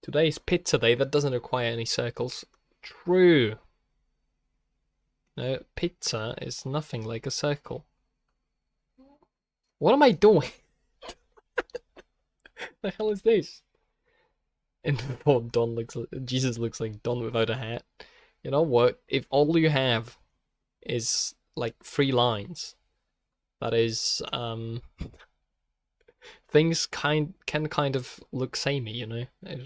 S1: Today is pizza day. That doesn't require any circles. True. No, pizza is nothing like a circle. What am I doing? The hell is this? And before Jesus looks like Don without a hat. You know what? If all you have is like 3 lines, that is things can kind of look samey, you know, as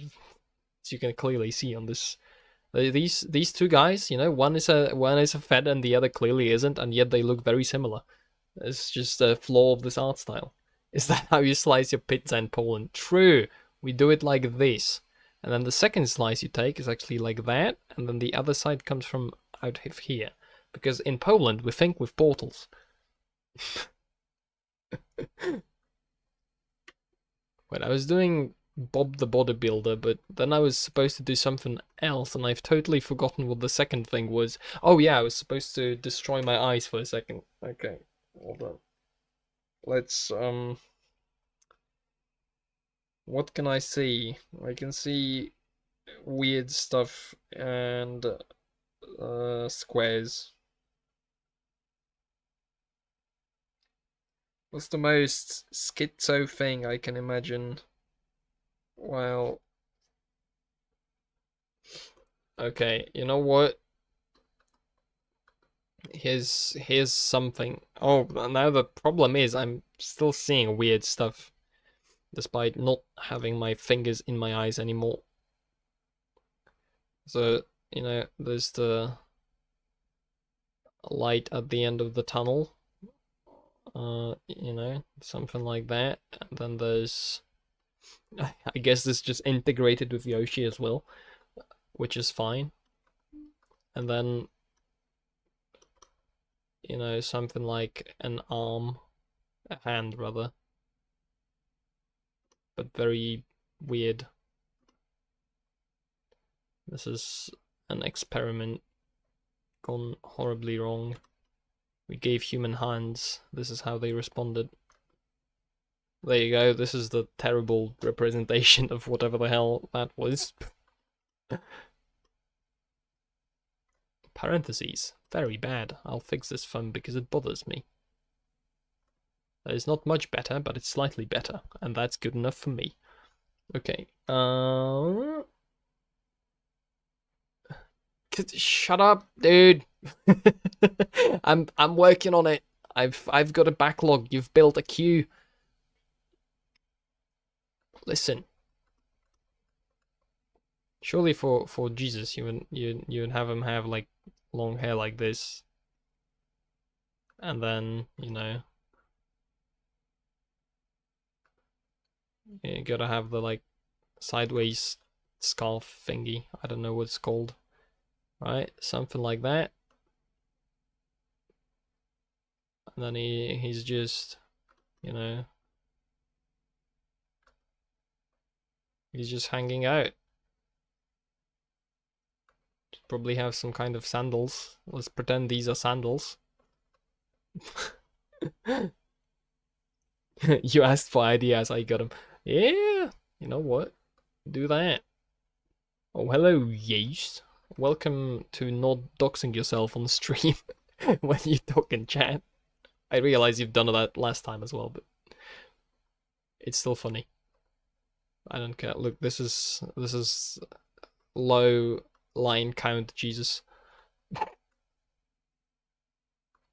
S1: you can clearly see on this. These two guys, you know, one is a Fed and the other clearly isn't, and yet they look very similar. It's just a flaw of this art style. Is that how you slice your pizza in Poland? True, we do it like this. And then the second slice you take is actually like that, and then the other side comes from out of here. Because in Poland, we think with portals. Wait, I was doing Bob the Bodybuilder, but then I was supposed to do something else, and I've totally forgotten what the second thing was. Oh yeah, I was supposed to destroy my eyes for a second. Okay, hold on. Let's What can I see? I can see weird stuff and squares. What's the most schizo thing I can imagine? Well, okay, you know what? Here's something. Oh, now the problem is I'm still seeing weird stuff, despite not having my fingers in my eyes anymore. So, there's the light at the end of the tunnel. Something like that. And then there's, I guess this just integrated with Yoshi as well, which is fine. And then, something like an arm, a hand rather, but very weird. This is an experiment gone horribly wrong. We gave human hands. This is how they responded. There you go. This is the terrible representation of whatever the hell that was. Parentheses. Very bad. I'll fix this font because it bothers me. That is not much better, but it's slightly better, and that's good enough for me. Okay. Shut up, dude. I'm working on it. I've got a backlog. You've built a queue. Listen. Surely for Jesus you would have him have like long hair like this. And then, you gotta have the like sideways scarf thingy. I don't know what it's called. Right? Something like that. And then he's just, he's just hanging out. Probably have some kind of sandals. Let's pretend these are sandals. You asked for ideas, I got them. Yeah, you know what? Do that. Oh, hello, yes. Welcome to not doxing yourself on stream when you talk in chat. I realize you've done that last time as well, but it's still funny. I don't care. Look, this is low line count, Jesus.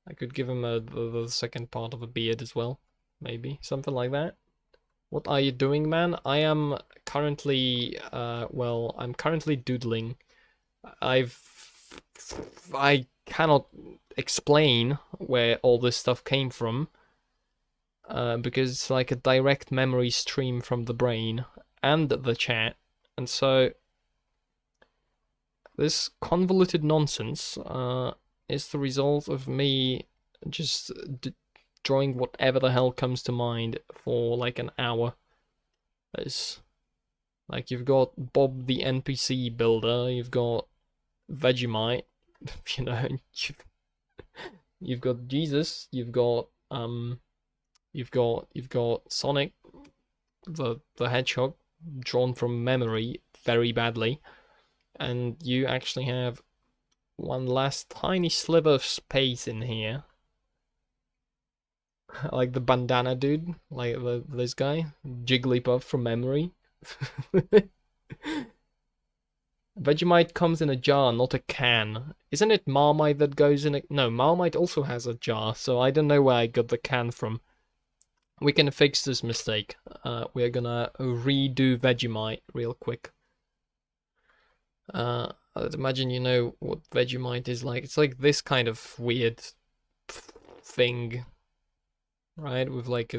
S1: I could give him the second part of a beard as well, maybe something like that. What are you doing, man? I am currently, I'm currently doodling. I cannot explain where all this stuff came from, because it's like a direct memory stream from the brain and the chat, and so this convoluted nonsense is the result of me just drawing whatever the hell comes to mind for like an hour. It's like you've got Bob the NPC builder, you've got Vegemite, you've got Jesus, you've got Sonic the Hedgehog drawn from memory very badly, and you actually have one last tiny sliver of space in here. Like the bandana dude, like this guy, Jigglypuff from memory. Vegemite comes in a jar, not a can. Isn't it Marmite that goes in a... No, Marmite also has a jar, so I don't know where I got the can from. We can fix this mistake. We're gonna redo Vegemite real quick. I'd imagine you know what Vegemite is like. It's like this kind of weird thing, right? With like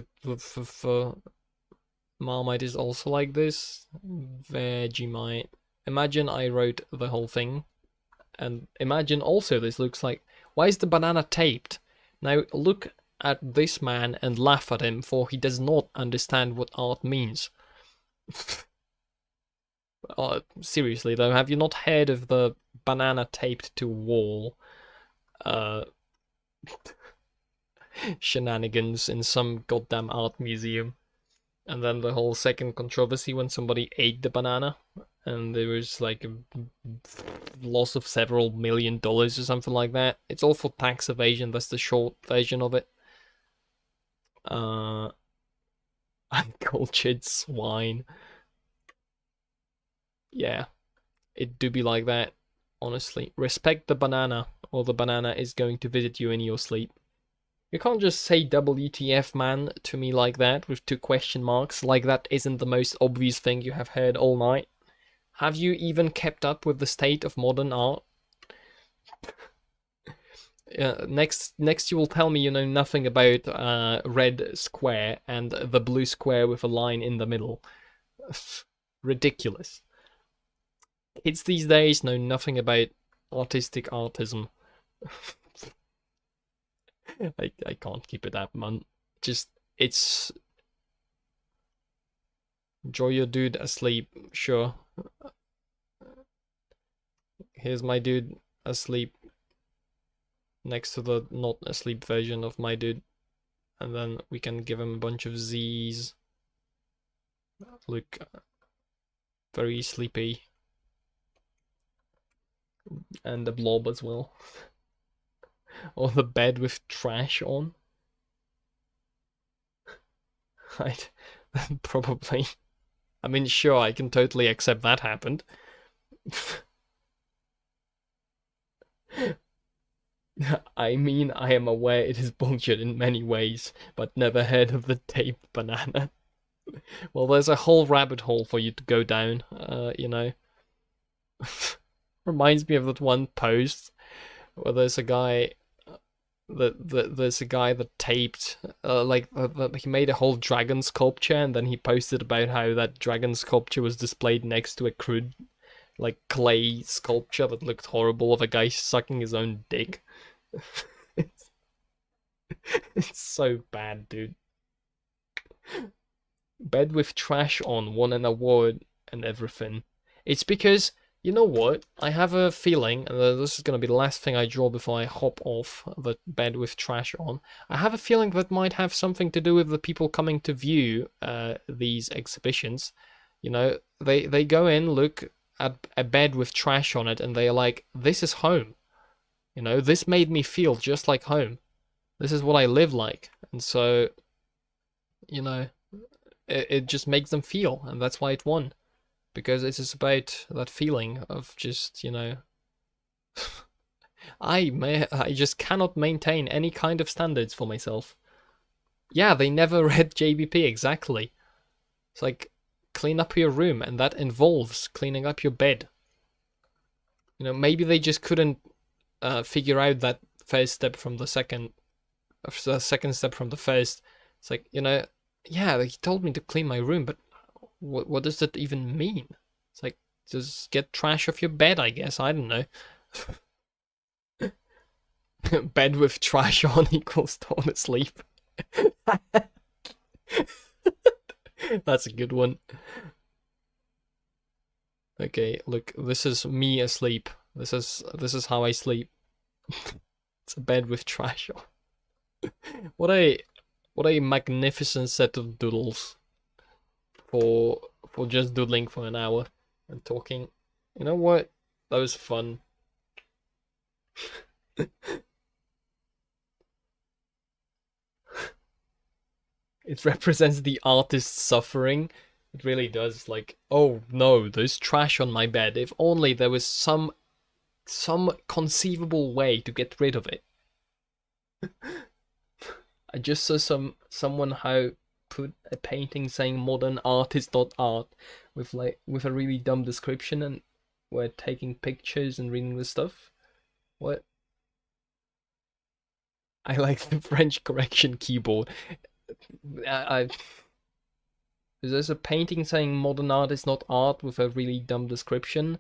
S1: Marmite is also like this. Vegemite. Imagine I wrote the whole thing, and imagine also this looks like... Why is the banana taped? Now look at this man and laugh at him, for he does not understand what art means. Seriously though, have you not heard of the banana taped to wall shenanigans in some goddamn art museum? And then the whole second controversy when somebody ate the banana and there was like a loss of several $1 million or something like that. It's all for tax evasion. That's the short version of it. Uncultured swine. Yeah, it do be like that. Honestly, respect the banana, or the banana is going to visit you in your sleep. You can't just say WTF man to me like that with 2 question marks, like that isn't the most obvious thing you have heard all night. Have you even kept up with the state of modern art? Next you will tell me you know nothing about red square and the blue square with a line in the middle. Ridiculous. Kids these days know nothing about artistic artism. I can't keep it up, man. Just, it's... Enjoy your dude asleep, sure. Here's my dude asleep next to the not asleep version of my dude. And then we can give him a bunch of Z's. Look very sleepy. And the blob as well. Or the bed with trash on. Right. Probably. I mean, sure, I can totally accept that happened. I mean, I am aware it is bullshit in many ways, but never heard of the taped banana. Well, there's a whole rabbit hole for you to go down, you know. Reminds me of that one post where there's a guy that taped he made a whole dragon sculpture and then he posted about how that dragon sculpture was displayed next to a crude like clay sculpture that looked horrible of a guy sucking his own dick. it's, it's so bad, dude. Bed with trash on won an award and everything. It's because, you know what? I have a feeling, and this is going to be the last thing I draw before I hop off the bed with trash on. I have a feeling that might have something to do with the people coming to view these exhibitions. You know, they go in, look at a bed with trash on it, and they're like, this is home. You know, this made me feel just like home. This is what I live like. And so, you know, it just makes them feel, and that's why it won. Because it is about that feeling of just, you know, I just cannot maintain any kind of standards for myself. Yeah, they never read JBP exactly. It's like, clean up your room, and that involves cleaning up your bed. You know, maybe they just couldn't figure out that first step from the second step from the first. It's like, you know, yeah, he told me to clean my room, but what does that even mean? It's like, just get trash off your bed, I guess. I don't know. Bed with trash on equals torn asleep. That's a good one. Okay, look, this is me asleep. This is how I sleep. It's a bed with trash on. What a magnificent set of doodles for just doodling for an hour and talking. You know what? That was fun. It represents the artist's suffering. It really does. Like, oh no, there's trash on my bed. If only there was some conceivable way to get rid of it. I just saw someone how put a painting saying modern art is not art with a really dumb description, and we're taking pictures and reading the stuff. What? I like the French correction keyboard. There's a painting saying modern art is not art with a really dumb description,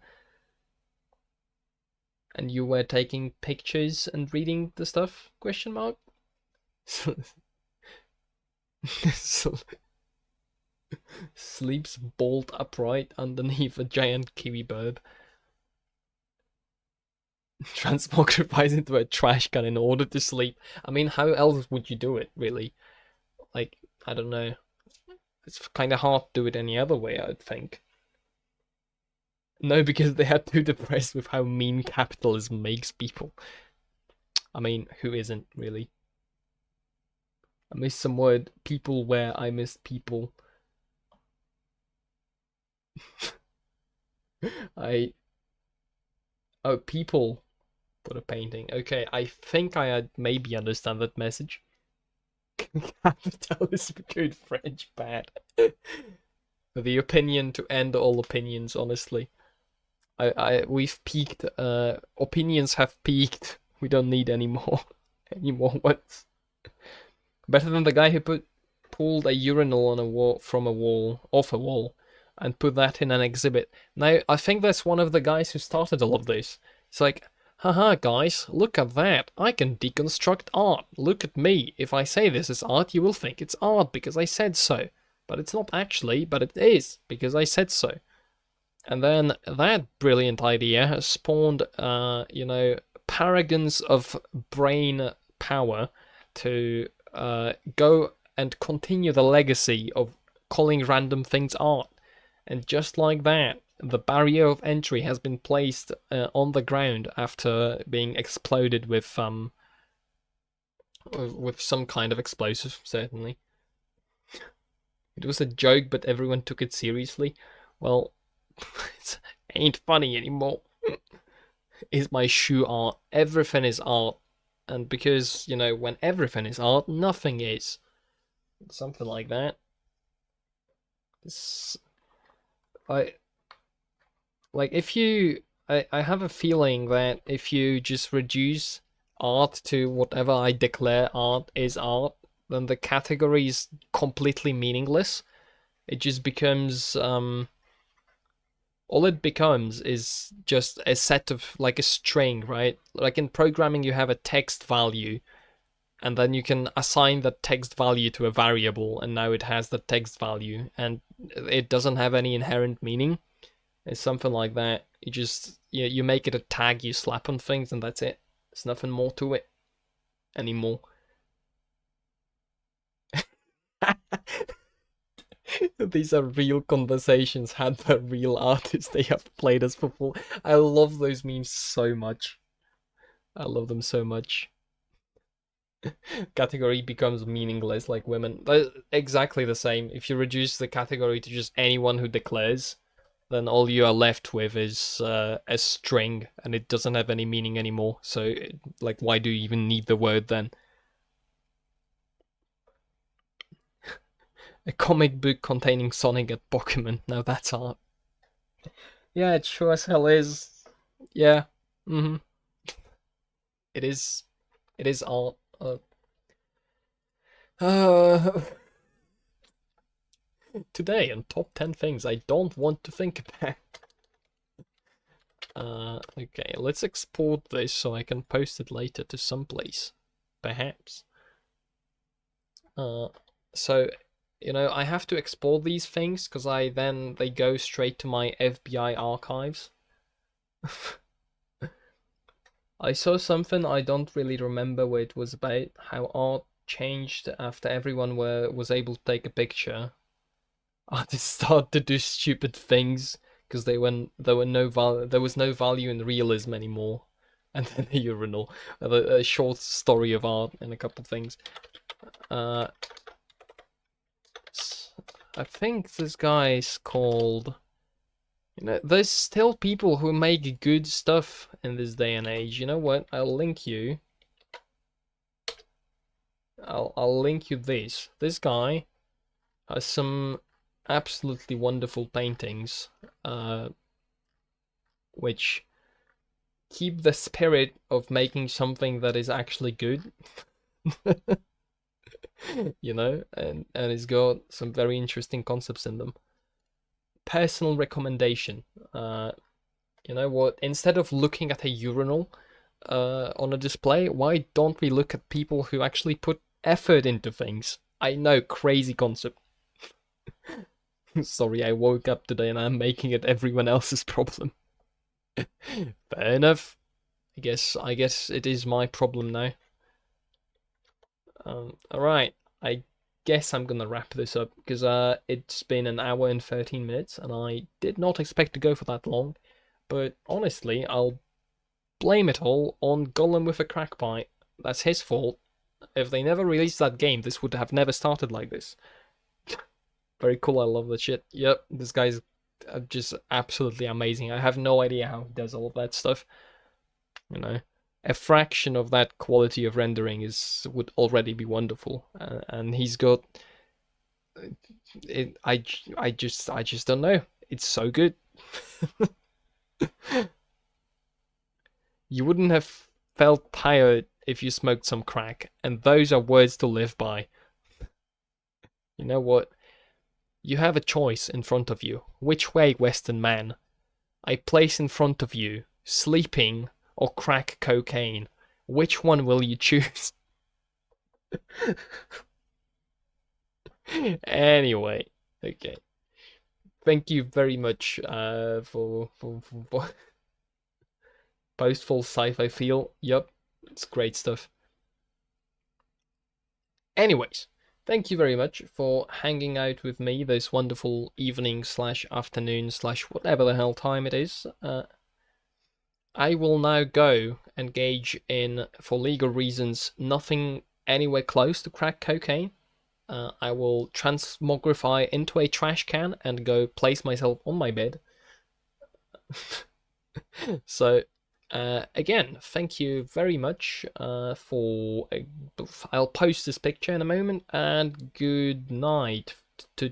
S1: and you were taking pictures and reading the stuff? Question mark. Sleeps bolt upright underneath a giant kiwi bird. Transmogrifies into a trash can in order to sleep. I mean, how else would you do it, really? Like, I don't know. It's kind of hard to do it any other way, I'd think. No, because they are too depressed with how mean capitalism makes people. I mean, who isn't really? I missed some word. People where I missed people. I... Oh, people put a painting. Okay, I think I maybe understand that message. Capitalism good, French bad. The opinion to end all opinions, honestly. We've peaked. Opinions have peaked. We don't need any more ones. Better than the guy who pulled a urinal on a wall off a wall, and put that in an exhibit. Now, I think that's one of the guys who started all of this. It's like, haha, guys, look at that. I can deconstruct art. Look at me. If I say this is art, you will think it's art because I said so. But it's not actually, but it is because I said so. And then that brilliant idea has spawned, paragons of brain power to go and continue the legacy of calling random things art. And just like that, the barrier of entry has been placed on the ground after being exploded with some kind of explosive, certainly. It was a joke, but everyone took it seriously. Well, it ain't funny anymore. Is my shoe art? Everything is art. And because, when everything is art, nothing is. Something like that. I have a feeling that if you just reduce art to whatever I declare art is art, then the category is completely meaningless. It just becomes, all it becomes is just a set of, like a string, right? Like in programming, you have a text value, and then you can assign that text value to a variable, and now it has the text value, and it doesn't have any inherent meaning. It's something like that. You make it a tag you slap on things, and that's it. There's nothing more to it anymore. These are real conversations had by real artists. They have played us before. I love those memes so much. I love them so much. Category becomes meaningless like women. They're exactly the same. If you reduce the category to just anyone who declares, then all you are left with is a string, and it doesn't have any meaning anymore. So, like, why do you even need the word then? A comic book containing Sonic and Pokemon. Now that's art. Yeah, it sure as hell is. Yeah. It is. It is art. Today on top 10 things I don't want to think about. Okay, let's export this so I can post it later to someplace. Perhaps. So, I have to export these things because they go straight to my FBI archives. I saw something, I don't really remember what it was about, how art changed after everyone was able to take a picture. Artists started to do stupid things because there was no value in realism anymore. And then a urinal, a short story of art and a couple things. I think this guy's called... there's still people who make good stuff in this day and age. You know what? I'll link you. I'll link you this. This guy has some absolutely wonderful paintings, which keep the spirit of making something that is actually good. And it's got some very interesting concepts in them. Personal recommendation. You know what? Instead of looking at a urinal on a display, why don't we look at people who actually put effort into things? I know, crazy concept. Sorry, I woke up today and I'm making it everyone else's problem. Fair enough. I guess it is my problem now. Alright. I guess I'm gonna wrap this up because it's been an hour and 13 minutes, and I did not expect to go for that long. But honestly, I'll blame it all on Gollum with a crack pipe. That's his fault. If they never released that game, this would have never started like this. Very cool. I love that shit. Yep, this guy's just absolutely amazing. I have no idea how he does all of that stuff. You know, a fraction of that quality of rendering would already be wonderful, and he's got it. I just don't know. It's so good. You wouldn't have felt tired if you smoked some crack, and those are words to live by. You know what? You have a choice in front of you. Which way, Western man? I place in front of you sleeping or crack cocaine. Which one will you choose? Anyway, okay. Thank you very much for Postful Sci-Fi Feel. Yup, it's great stuff. Anyways, thank you very much for hanging out with me this wonderful evening slash afternoon slash whatever the hell time it is. I will now go engage in, for legal reasons, nothing anywhere close to crack cocaine. I will transmogrify into a trash can and go place myself on my bed. So, again, thank you very much for. I'll post this picture in a moment, and good night to